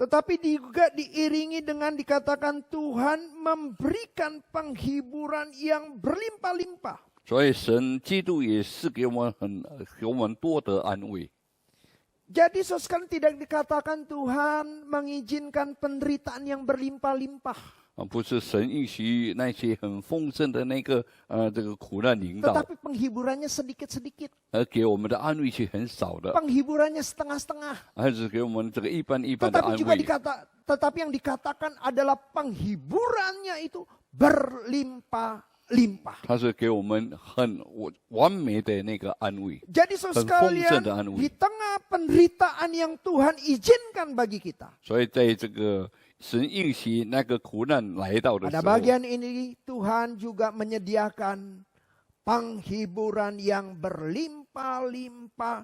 tetapi juga diiringi dengan dikatakan Tuhan memberikan penghiburan yang berlimpah-limpah. 所以神基督也是给我们多的安慰。 Jadi saudara tidak dikatakan Tuhan mengizinkan penderitaan yang berlimpah-limpah. 不是神允许那些很丰盛的那个这个苦难临到， Tetapi penghiburannya sedikit-sedikit. 而给我们的安慰是很少的， Penghiburannya setengah-setengah. 还是给我们这个一般一般的安 Tetapi juga 慰。 tetapi yang dikatakan adalah penghiburannya itu berlimpah-limpah. 它是给我们很完美的那个安慰。 Jadi saudara sekalian, anui. di tengah penderitaan yang Tuhan izinkan bagi kita, 所以在这个神应许那个苦难来到的时 pada 候， bagian ini Tuhan juga menyediakan penghiburan yang berlimpah-limpah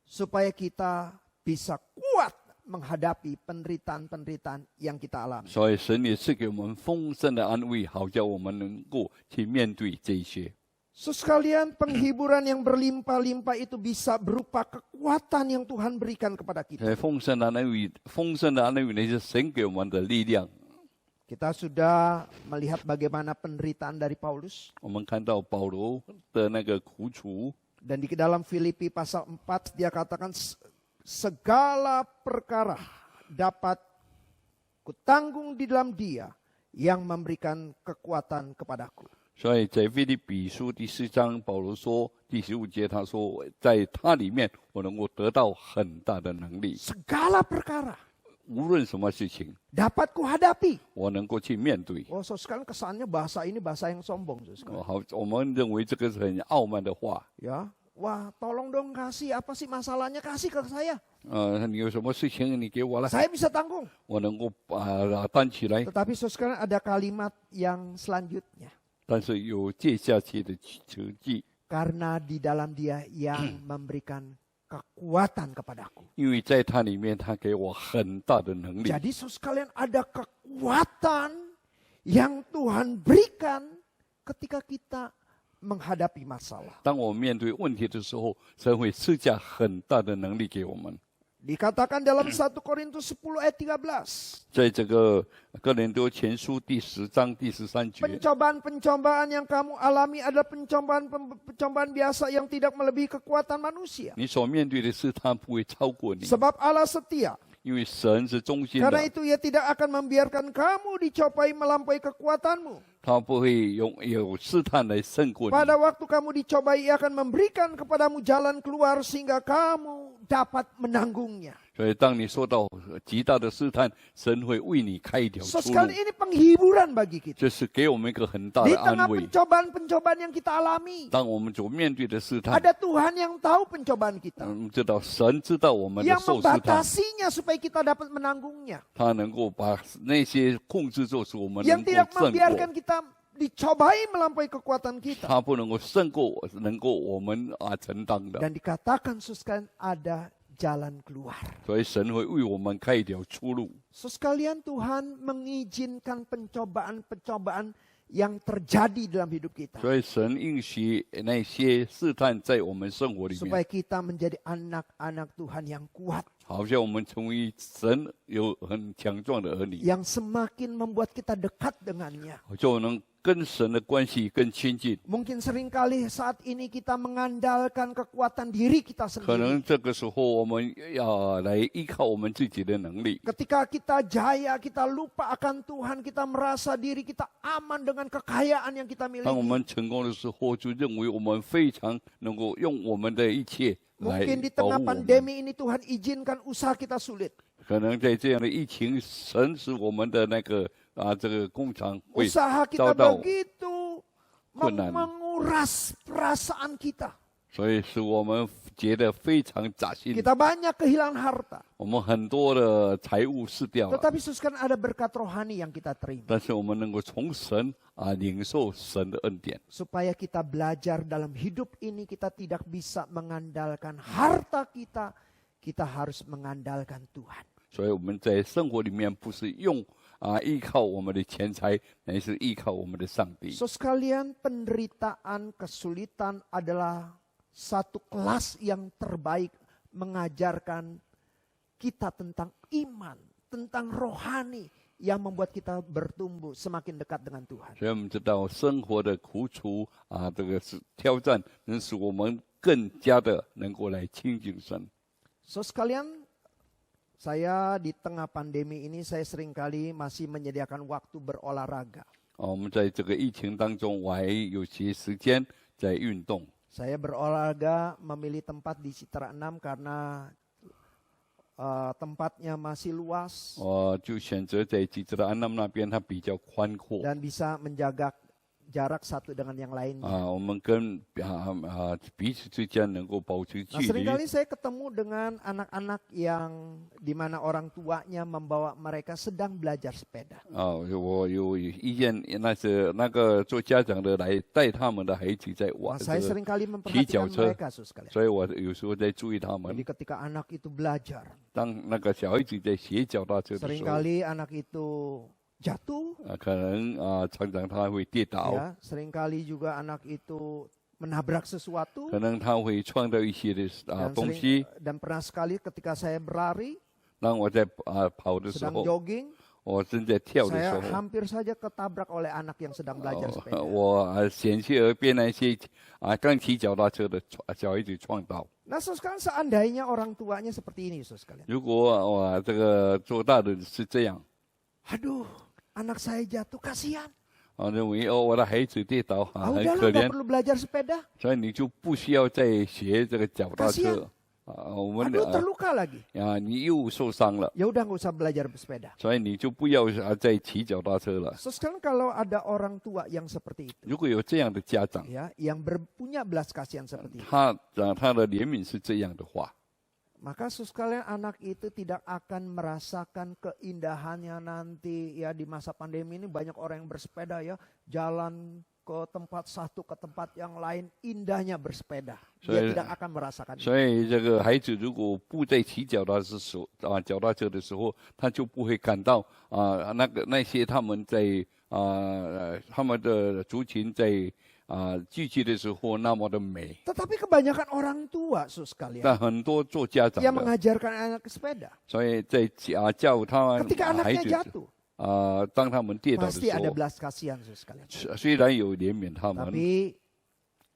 supaya kita bisa kuat menghadapi penderitaan-penderitaan yang kita alami. 所以神也是给我们丰盛的安慰，好叫我们能够去面对这一些。 Sekalian penghiburan yang berlimpah-limpah itu bisa berupa kekuatan yang Tuhan berikan kepada kita. 丰盛的安慰，那是神给我们的力量。 Kita sudah melihat bagaimana penderitaan dari Paulus. 我们看到保罗的那个苦楚， Dan di dalam Filipi pasal 4 dia katakan segala perkara dapat kutanggung di dalam Dia yang memberikan kekuatan kepadaku. 所以在腓立比书第4章，保罗说第15节，他说在他里面我能够得到很大的能力， Segala perkara 无论什么事情， dapat kuhadapi. 我能够去面对。 Oh, sekarang kesannya bahasa ini bahasa yang sombong. Saudara. 好，我们认为这个是很傲慢的话。 Ya, wah tolong dong kasih apa sih masalahnya, kasih ke saya. 你有什么事情你给我来， Saya bisa tanggung. 我能够担起来。 Tetapi sekarang ada kalimat yang selanjutnya. 但是有接下去的成绩， Karena di dalam Dia yang memberikan kekuatan kepadaku. 因为在他里面，他给我很大的能力。 Jadi sekalian ada kekuatan yang Tuhan berikan ketika kita menghadapi masalah. 当我们面对问题的时候，神会赐下很大的能力给我们。 Dikatakan dalam 1 Korintus 10 ayat 13. 在这个哥林多前书第10章第13节， Pencobaan-pencobaan yang kamu alami adalah pencobaan biasa yang tidak melebihi kekuatan manusia. 你所面对的事，他不会超过你， Sebab Allah setia. 因为神是忠心 Karena 的， itu Ia tidak akan membiarkan kamu dicobai melampaui kekuatanmu. 他不会有试探来胜过你。 Pada waktu kamu dicobai, Ia akan memberikan kepadamu jalan keluar sehingga kamu dapat menanggungnya. 所以，当你受到极大的试探，神会为你开一条出路。 Sekali ini penghiburan bagi kita. 这是给我们一个很大 Di 的安 tengah 慰。 pencobaan-pencobaan yang kita alami, 当我们所面对的试探， ada Tuhan yang tahu pencobaan kita. 知道神知道我们的 Yang 受试探， membatasinya supaya kita dapat menanggungnya. 他能够把那些控制住，使我们能 Yang 够 tidak 胜 membiarkan 过。 kita dicobai melampaui kekuatan kita. 他不能够胜过，能够我们承担的。 Dan dikatakan sekalian ada jalan keluar. 所以神会为我们开一条出路。 Sekalian Tuhan mengizinkan pencobaan-pencobaan yang terjadi dalam hidup kita. 所以神应许那些试探在我们生活里 Supaya 面， kita menjadi anak-anak Tuhan yang kuat. 好像我们成为神有很强壮的儿女， Yang semakin membuat kita dekat dengannya. 就能跟神的关系更亲近。 Mungkin seringkali saat ini kita mengandalkan kekuatan diri kita 可能 sendiri. 这个时候我们要来依靠我们自己的能力。 Ketika kita jaya, kita lupa akan Tuhan, kita merasa diri kita aman dengan kekayaan yang kita 当我 miliki. 们成功的时候，就认为我们非常能够用我们的一切来 Mungkin di 保护 tengah 我们。 pandemi ini Tuhan izinkan usaha kita sulit. 可能在这样的疫情，神使我们的那个这个工厂会 Usaha kita 遭到， begitu Kunan. menguras perasaan kita. 所以使我们觉得非常扎心。 Kita banyak kehilangan harta. 我们很多的财物失掉了， Tetapi sekarang ada berkat rohani yang kita terima. 但是我们能够从神领受神的恩典， Supaya kita belajar dalam hidup ini kita tidak bisa mengandalkan harta kita. Kita harus mengandalkan Tuhan. 所以我们在生活里面不是用依靠我们的钱财，乃是依靠我们的上帝。 So sekalian, penderitaan, kesulitan adalah satu kelas yang terbaik mengajarkan kita tentang iman, tentang rohani yang membuat kita bertumbuh semakin dekat dengan Tuhan. 所以我们知道生活的苦楚这个是挑战，能使我们更加的能够来亲近神。 So sekalian, saya di tengah pandemi ini saya seringkali masih menyediakan waktu berolahraga. 我们在这个疫情当中，我还有些时间在运动。 Saya berolahraga memilih tempat di Citra 6 karena tempatnya masih luas 我就选择在吉吉的安南那边，它比较宽阔。 dan bisa menjaga jarak satu dengan yang lainnya. 我们跟彼此之间能够保持 Nah, 距离。 seringkali saya ketemu dengan anak-anak yang di mana orang tuanya membawa mereka sedang belajar sepeda. 我有意见，那个做家长的来带他们的孩子在 Nah, 玩， saya 这个 seringkali 骑 memperhatikan 脚车， mereka, saudara sekalian. 所以我有时候在注意他们 Jadi。ketika anak itu belajar, 当那个小孩子在学脚踏车的时候， seringkali anak itu jatuh, 可能常常他会跌倒， ya, seringkali juga anak itu menabrak sesuatu. 可能他会撞到一些的东西。 Dan pernah sekali ketika saya berlari, 当我在跑的时 sedang 候， jogging, 我正在跳的时 saya 候， hampir saja ketabrak oleh anak yang sedang belajar sepeda. 我险些而被那些刚骑脚踏车的小孩子撞到。 Nah, sekarang seandainya orang tuanya seperti ini, saudara sekalian. 如果我这个做大的是这样， Aduh, anak saya jatuh, kasihan. 认为我的孩子跌倒很 Udahlah, 可 nggak 怜， perlu belajar sepeda. 所以你就不需要再学这个脚踏车。我们 Aduh, terluka lagi. 你又受伤了， Ya udah, nggak usah belajar sepeda. 所以你就不要再骑脚踏车了。 So, sekarang kalau ada orang tua yang seperti itu, 如果有这样的家长， ya, yang punya belas kasihan seperti itu, 他的怜悯是这样的话， maka sekalian anak itu tidak akan merasakan keindahannya nanti ya di masa pandemi ini banyak orang yang bersepeda ya, jalan ke tempat satu ke tempat yang lain, indahnya bersepeda. Dia tidak akan merasakan itu. 所以这个孩子如果不再骑脚踏车的时候，他就不会感到那些他们在他们的族群在聚集的时候那么的美。 Tetapi kebanyakan orang tua, saudara sekalian, 但很多做家长 yang 的， mengajarkan anak sepeda, 所以在教他们 ketika 孩 anaknya 子 jatuh, 当他们跌倒的 pasti 时 ada 候， belas kasihan, saudara sekalian. 虽然有怜悯他们， Tapi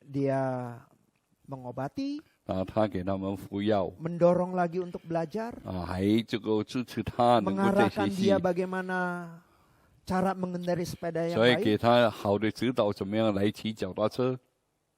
dia mengobati, 他给他们服药， mendorong lagi untuk belajar, 还这个支持他能够再学 mengarahkan 习 dia，bagaimana cara mengendarai sepeda yang 所以 baik, 给他好的指导，怎么样来骑脚踏车。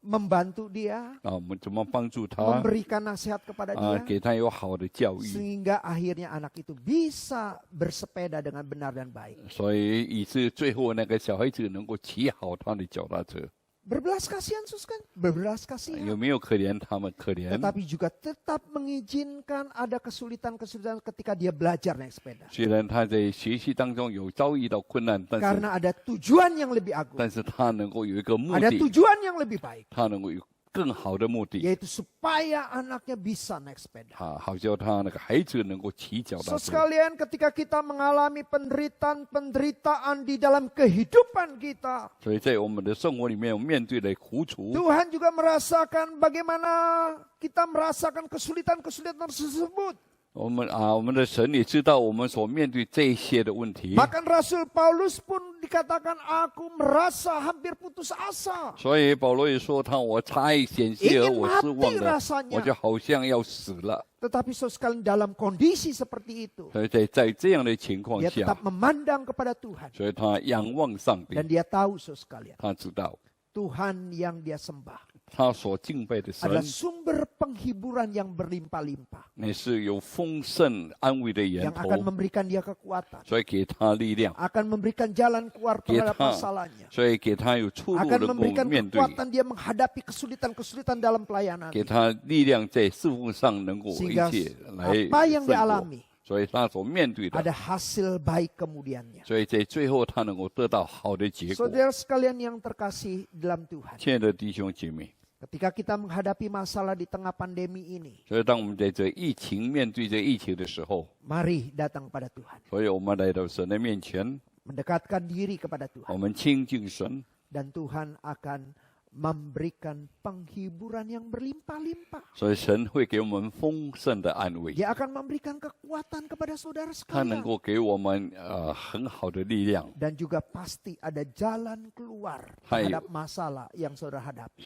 membantu dia, 我们怎么帮助他？ memberikan nasihat kepada dia, 给他有好的教育， sehingga akhirnya anak itu bisa bersepeda dengan benar dan baik. 所以以致最后那个小孩子能够骑好他的脚踏车。 Berbelas kasihan, kan? Berbelas kasihan. 有没有可怜他们？可怜。 Tetapi juga tetap mengizinkan ada kesulitan-kesulitan ketika dia belajar naik sepeda. 虽然他在学习当中有遭遇到困难，但是 Karena ada tujuan yang lebih agung. 但是他能够有一个目 Ada 的， tujuan yang lebih baik. 他能够有更好的目的， Yaitu supaya anaknya bisa naik sepeda. 好叫他那个孩子能够骑脚踏 So 车。 sekalian, ketika kita mengalami penderitaan di dalam kehidupan kita, 所以在我们的生活里面，面对的苦楚， Tuhan juga merasakan bagaimana kita merasakan kesulitan-kesulitan tersebut. 我们的神也知道我们所面对这些的问题， Bahkan Rasul Paulus pun dikatakan aku merasa hampir putus asa. 所以保罗也说我差一点些，我失望 Ingin mati 了， rasanya. 我就好像要死了。 Tetapi saudara sekalian dalam kondisi seperti itu, 所以在这样的情况 dia 下， tetap memandang kepada Tuhan. 所以他仰望上帝， Dan dia tahu saudara sekalian, 他知道 Tuhan yang dia sembah 他所敬拜的神 adalah sumber penghiburan yang berlimpah-limpah. 乃是有丰盛安慰的源 Yang akan 头， memberikan dia kekuatan. 所以给他力量， Akan memberikan jalan keluar terhadap Kita- masalahnya. 所以给他有出路 Akan 能够 memberikan 面对， kekuatan dia menghadapi kesulitan-kesulitan dalam pelayanan. 给他力量在事奉上能够一 Sehingga 切来 apa yang 胜过。 dialami 所以他所面对的， ada hasil baik kemudiannya. 所以在最后他能够得到好的结果。 Saudara sekalian yang terkasih dalam Tuhan, 亲爱的弟兄姐妹， ketika kita menghadapi masalah di tengah pandemi ini, 所以当我们在这疫情面对这疫情的时候， mari datang pada Tuhan. 所以我们来到神的面前， Mendekatkan diri kepada 我 Tuhan. 们亲近神， Dan Tuhan akan memberikan penghiburan yang berlimpah-limpah. 所以神会给我们丰盛的安慰， Dia akan memberikan kekuatan kepada saudara 他能 sekalian. 够给我们很好的力量， Dan juga pasti ada jalan keluar Hai. terhadap masalah yang saudara hadapi.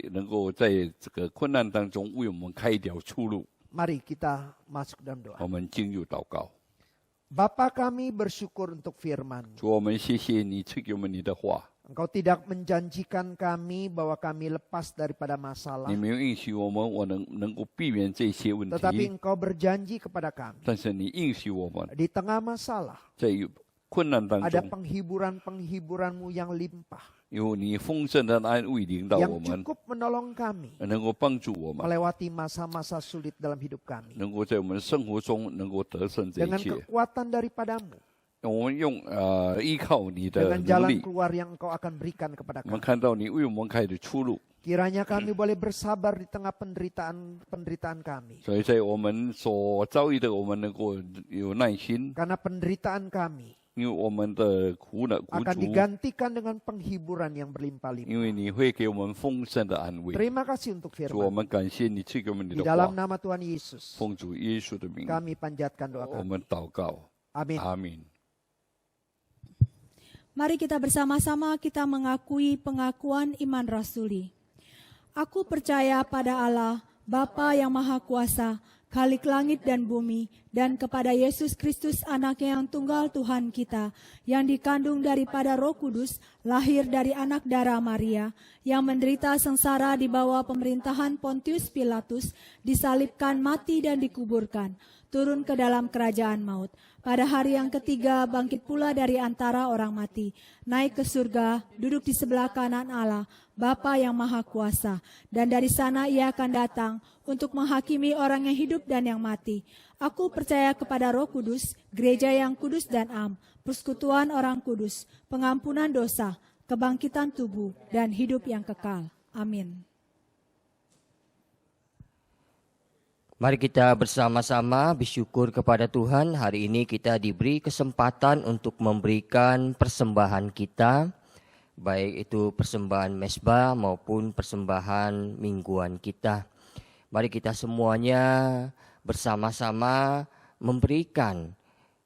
能够在这个困难当中为我们开一条出路。 Mari kita masuk dalam doa. 我们进入祷告， Bapa kami bersyukur untuk firman. 主，我们谢谢你赐给我们你的话， Engkau tidak menjanjikan kami bahwa kami lepas daripada masalah. 你没有允许我们能够避免这些问 Tetapi 题， Engkau berjanji kepada kami. 但是你允许我们 Di tengah masalah 在困难当 ada 中， penghiburan-penghiburanmu yang limpah. 有你丰盛的安慰领导我 Yang 们， cukup menolong kami 能够帮助我们， melewati masa-masa sulit dalam hidup kami. 能够在我们的生活中能够得胜这一 Dengan 切。 kekuatan daripadamu. 我们用依靠你的 Dengan 能 jalan 力， keluar yang Engkau akan berikan kepada 我们 kami. 看到你为我们开的出路。 Kiranya kami boleh bersabar di tengah penderitaan kami. 所以在我们所遭遇的，我们能够有耐心， Karena penderitaan kami 因为我们的苦akan 楚， digantikan dengan penghiburan yang berlimpah-limpah. 因为你会给我们丰盛的安慰。 Terima kasih untuk 主，我 firman. 们感谢你赐给我们你 Di 的 dalam 话， nama Tuhan Yesus, 奉主耶稣的名， kami panjatkan doa 我 kami. 们祷告， Amin. 阿明。 Mari kita bersama-sama kita mengakui pengakuan iman rasuli. Aku percaya pada Allah, Bapa yang Maha Kuasa, Khalik langit dan bumi, dan kepada Yesus Kristus anaknya yang tunggal Tuhan kita, yang dikandung daripada Roh Kudus, lahir dari anak darah Maria, yang menderita sengsara di bawah pemerintahan Pontius Pilatus, disalibkan, mati dan dikuburkan, turun ke dalam kerajaan maut. Pada hari yang ketiga bangkit pula dari antara orang mati, naik ke surga, duduk di sebelah kanan Allah, Bapa yang Maha Kuasa, dan dari sana ia akan datang untuk menghakimi orang yang hidup dan yang mati. Aku percaya kepada Roh Kudus, gereja yang kudus dan am, persekutuan orang kudus, pengampunan dosa, kebangkitan tubuh, dan hidup yang kekal. Amin. Mari kita bersama-sama bersyukur kepada Tuhan. Hari ini kita diberi kesempatan untuk memberikan persembahan kita, baik itu persembahan mezbah maupun persembahan mingguan kita. Mari kita semuanya bersama-sama memberikan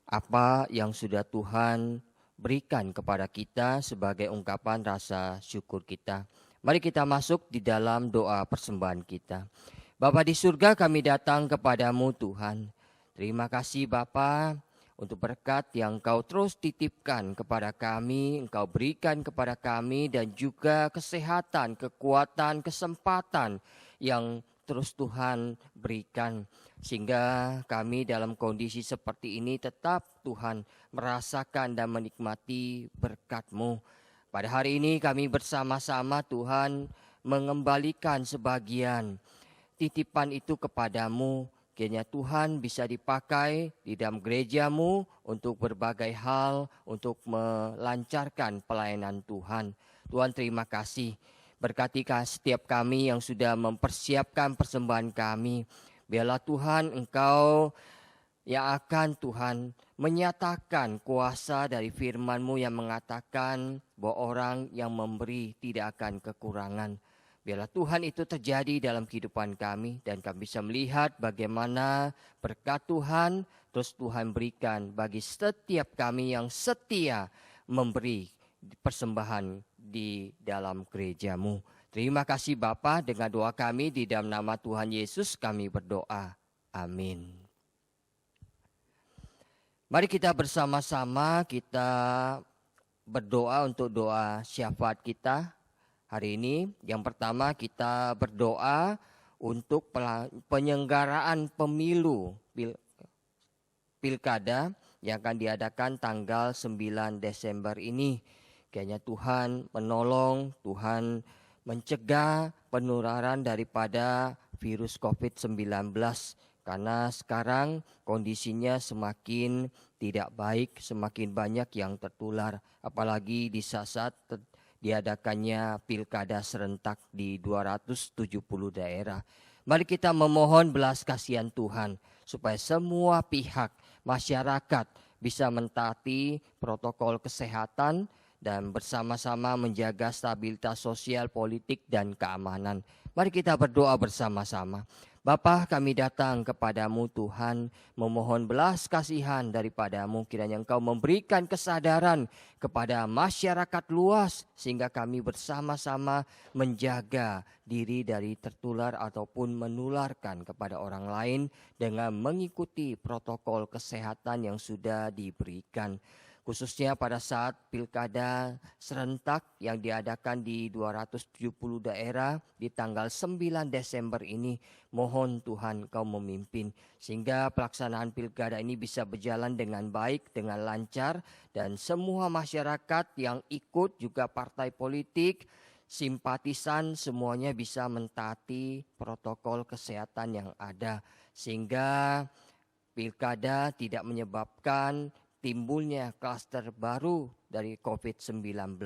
apa yang sudah Tuhan berikan kepada kita sebagai ungkapan rasa syukur kita. Mari kita masuk di dalam doa persembahan kita. Bapa di surga, kami datang kepadamu Tuhan. Terima kasih Bapa untuk berkat yang Engkau terus titipkan kepada kami, Engkau berikan kepada kami, dan juga kesehatan, kekuatan, kesempatan yang terus Tuhan berikan. Sehingga kami dalam kondisi seperti ini tetap Tuhan merasakan dan menikmati berkat-Mu. Pada hari ini kami bersama-sama Tuhan mengembalikan sebagian titipan itu kepadamu. Kiranya Tuhan bisa dipakai di dalam gereja-Mu untuk berbagai hal, untuk melancarkan pelayanan Tuhan. Tuhan terima kasih. Berkati setiap kami yang sudah mempersiapkan persembahan kami. Biarlah Tuhan Engkau yang akan Tuhan menyatakan kuasa dari firman-Mu yang mengatakan bahwa orang yang memberi tidak akan kekurangan. Biarlah Tuhan itu terjadi dalam kehidupan kami dan kami bisa melihat bagaimana berkat Tuhan terus Tuhan berikan bagi setiap kami yang setia memberi persembahan di dalam gereja-Mu. Terima kasih Bapa, dengan doa kami di dalam nama Tuhan Yesus kami berdoa. Amin. Mari kita bersama-sama kita berdoa untuk doa syafaat kita. Hari ini yang pertama kita berdoa untuk penyelenggaraan pemilu pilkada yang akan diadakan tanggal 9 Desember ini. Kiranya Tuhan menolong, Tuhan mencegah penularan daripada virus COVID-19. Karena sekarang kondisinya semakin tidak baik, semakin banyak yang tertular. Apalagi di saat diadakannya pilkada serentak di 270 daerah. Mari kita memohon belas kasihan Tuhan supaya semua pihak masyarakat bisa mentaati protokol kesehatan dan bersama-sama menjaga stabilitas sosial, politik, dan keamanan. Mari kita berdoa bersama-sama. Bapa, kami datang kepadamu Tuhan, memohon belas kasihan daripadamu, kiranya Engkau memberikan kesadaran kepada masyarakat luas, sehingga kami bersama-sama menjaga diri dari tertular ataupun menularkan kepada orang lain dengan mengikuti protokol kesehatan yang sudah diberikan. Khususnya pada saat pilkada serentak yang diadakan di 270 daerah di tanggal 9 Desember ini. Mohon Tuhan Kau memimpin sehingga pelaksanaan pilkada ini bisa berjalan dengan baik, dengan lancar. Dan semua masyarakat yang ikut juga partai politik, simpatisan semuanya bisa mentaati protokol kesehatan yang ada. Sehingga pilkada tidak menyebabkan timbulnya klaster baru dari COVID-19.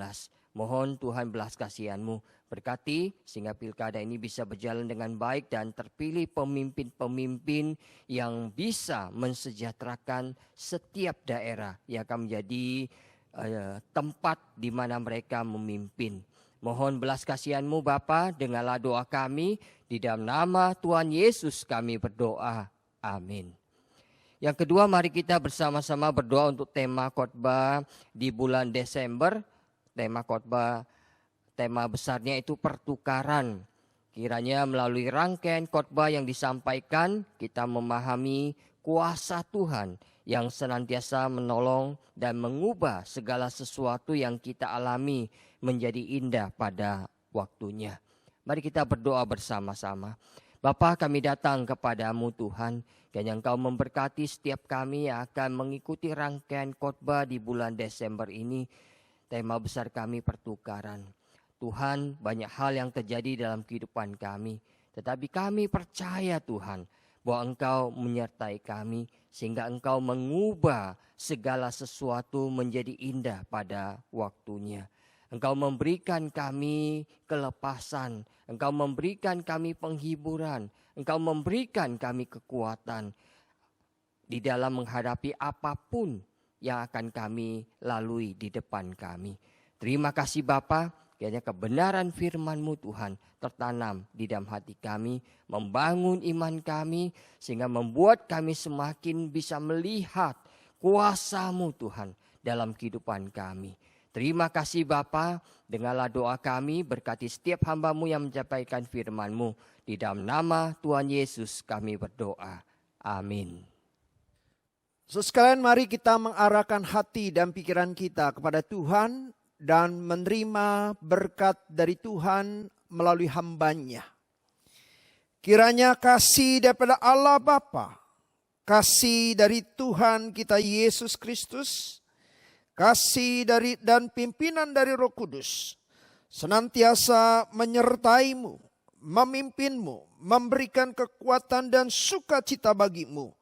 Mohon Tuhan belas kasihan-Mu berkati sehingga pilkada ini bisa berjalan dengan baik dan terpilih pemimpin-pemimpin yang bisa mensejahterakan setiap daerah yang akan menjadi tempat di mana mereka memimpin. Mohon belas kasihan-Mu Bapa, dengarlah doa kami, di dalam nama Tuhan Yesus kami berdoa. Amin. Yang kedua, mari kita bersama-sama berdoa untuk tema khotbah di bulan Desember. Tema besarnya itu pertukaran. Kiranya melalui rangkaian khotbah yang disampaikan, kita memahami kuasa Tuhan yang senantiasa menolong dan mengubah segala sesuatu yang kita alami menjadi indah pada waktunya. Mari kita berdoa bersama-sama. Bapa, kami datang kepadamu Tuhan, kiranya Engkau memberkati setiap kami yang akan mengikuti rangkaian khotbah di bulan Desember ini. Tema besar kami pertukaran. Tuhan, banyak hal yang terjadi dalam kehidupan kami, tetapi kami percaya Tuhan bahwa Engkau menyertai kami sehingga Engkau mengubah segala sesuatu menjadi indah pada waktunya. Engkau memberikan kami kelepasan, Engkau memberikan kami penghiburan, Engkau memberikan kami kekuatan di dalam menghadapi apapun yang akan kami lalui di depan kami. Terima kasih Bapa, kiranya kebenaran firman-Mu Tuhan tertanam di dalam hati kami, membangun iman kami, sehingga membuat kami semakin bisa melihat kuasa-Mu Tuhan dalam kehidupan kami. Terima kasih Bapa, dengarlah doa kami, berkati setiap hamba-Mu yang menyampaikan firman-Mu. Di dalam nama Tuhan Yesus kami berdoa. Amin. Sekalian mari kita mengarahkan hati dan pikiran kita kepada Tuhan dan menerima berkat dari Tuhan melalui hamba-Nya. Kiranya kasih daripada Allah Bapa, kasih dari Tuhan kita Yesus Kristus, kasih dari dan pimpinan dari Roh Kudus senantiasa menyertai-Mu, memimpin-Mu, memberikan kekuatan dan sukacita bagi-Mu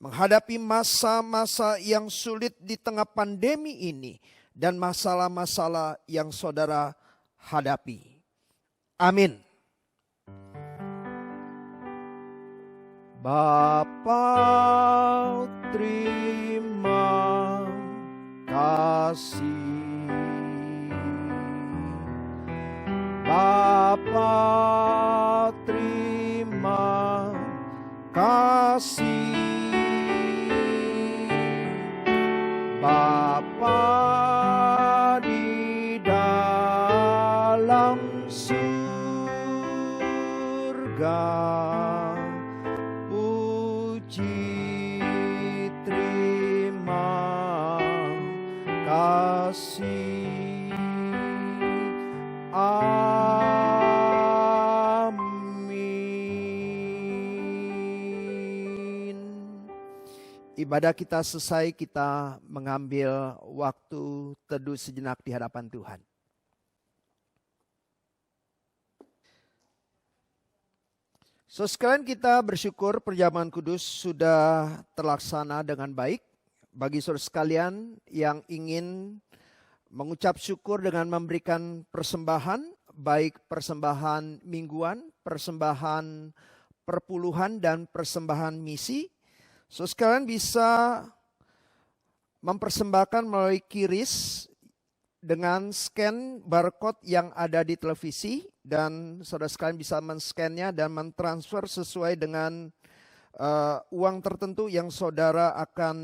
menghadapi masa-masa yang sulit di tengah pandemi ini dan masalah-masalah yang saudara hadapi. Amin. Bapa, terima kasih. Bapa, Bapa, terima kasih. Bapa di dalam surga, puji terima kasih. Amin. Ibadah kita selesai, kita mengambil waktu teduh sejenak di hadapan Tuhan. So sekalian kita bersyukur perjamuan kudus sudah terlaksana dengan baik. Bagi saudara sekalian yang ingin mengucap syukur dengan memberikan persembahan, baik persembahan mingguan, persembahan perpuluhan, dan persembahan misi, so sekalian bisa mempersembahkan melalui QRIS dengan scan barcode yang ada di televisi, dan saudara sekalian bisa men-scan-nya dan mentransfer sesuai dengan uang tertentu yang saudara akan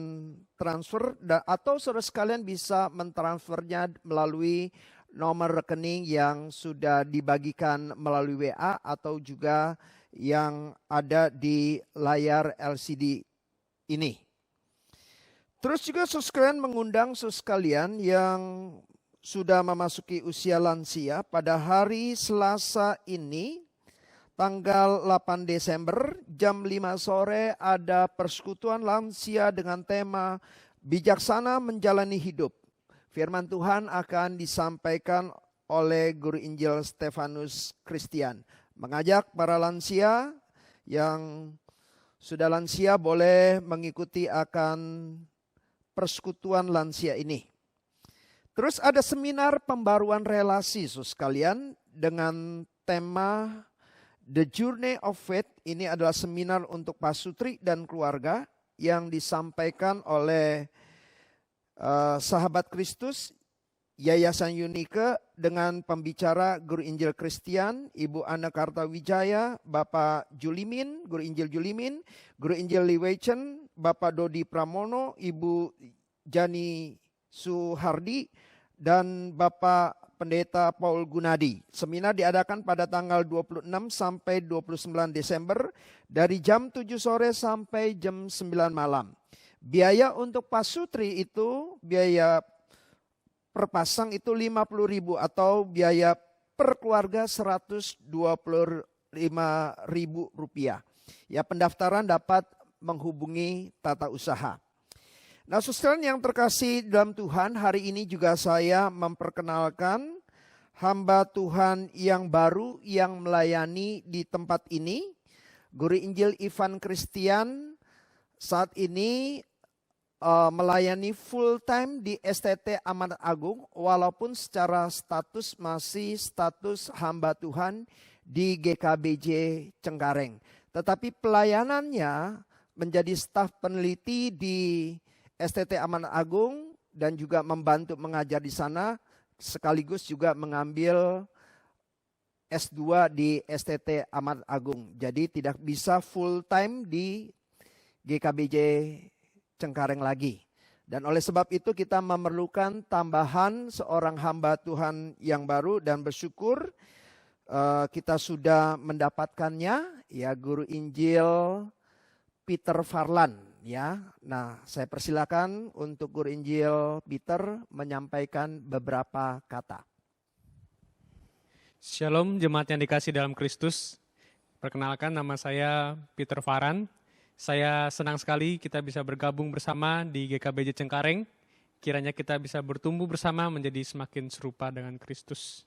transfer, atau saudara sekalian bisa mentransfernya melalui nomor rekening yang sudah dibagikan melalui WA atau juga yang ada di layar LCD ini. Terus juga saudara sekalian mengundang saudara sekalian yang sudah memasuki usia lansia pada hari Selasa ini, tanggal 8 Desember jam 5 sore ada persekutuan lansia dengan tema Bijaksana Menjalani Hidup. Firman Tuhan akan disampaikan oleh Guru Injil Stefanus Christian. Mengajak para lansia yang sudah lansia boleh mengikuti akan persekutuan lansia ini. Terus ada seminar pembaruan relasi sekalian dengan tema The Journey of Faith. Ini adalah seminar untuk pasutri dan keluarga yang disampaikan oleh sahabat Kristus Yayasan Unike dengan pembicara Guru Injil Christian, Ibu Ana Kartawijaya, Bapak Julimin, Guru Injil Julimin, Guru Injil Liwecen, Bapak Dodi Pramono, Ibu Jani Suhardi, dan Bapak Pendeta Paul Gunadi. Seminar diadakan pada tanggal 26 sampai 29 Desember dari jam 7 sore sampai jam 9 malam. Biaya untuk pasutri itu, biaya per pasang itu 50.000 atau biaya per keluarga 125.000 rupiah. Ya, pendaftaran dapat menghubungi tata usaha. Nah, saudara yang terkasih dalam Tuhan, hari ini juga saya memperkenalkan hamba Tuhan yang baru yang melayani di tempat ini. Guru Injil Ivan Christian saat ini melayani full time di STT Amanat Agung, walaupun secara status masih status hamba Tuhan di GKBJ Cengkareng. Tetapi pelayanannya menjadi staf peneliti di STT Amanat Agung dan juga membantu mengajar di sana, sekaligus juga mengambil S2 di STT Amanat Agung. Jadi tidak bisa full time di GKBJ Cengkareng lagi. Dan oleh sebab itu kita memerlukan tambahan seorang hamba Tuhan yang baru, dan bersyukur kita sudah mendapatkannya, ya, Guru Injil Peter Farlan. Ya, nah saya persilakan untuk Guru Injil Peter menyampaikan beberapa kata. Shalom jemaat yang dikasih dalam Kristus. Perkenalkan, nama saya Peter Farlan. Saya senang sekali kita bisa bergabung bersama di GKBJ Cengkareng. Kiranya kita bisa bertumbuh bersama menjadi semakin serupa dengan Kristus.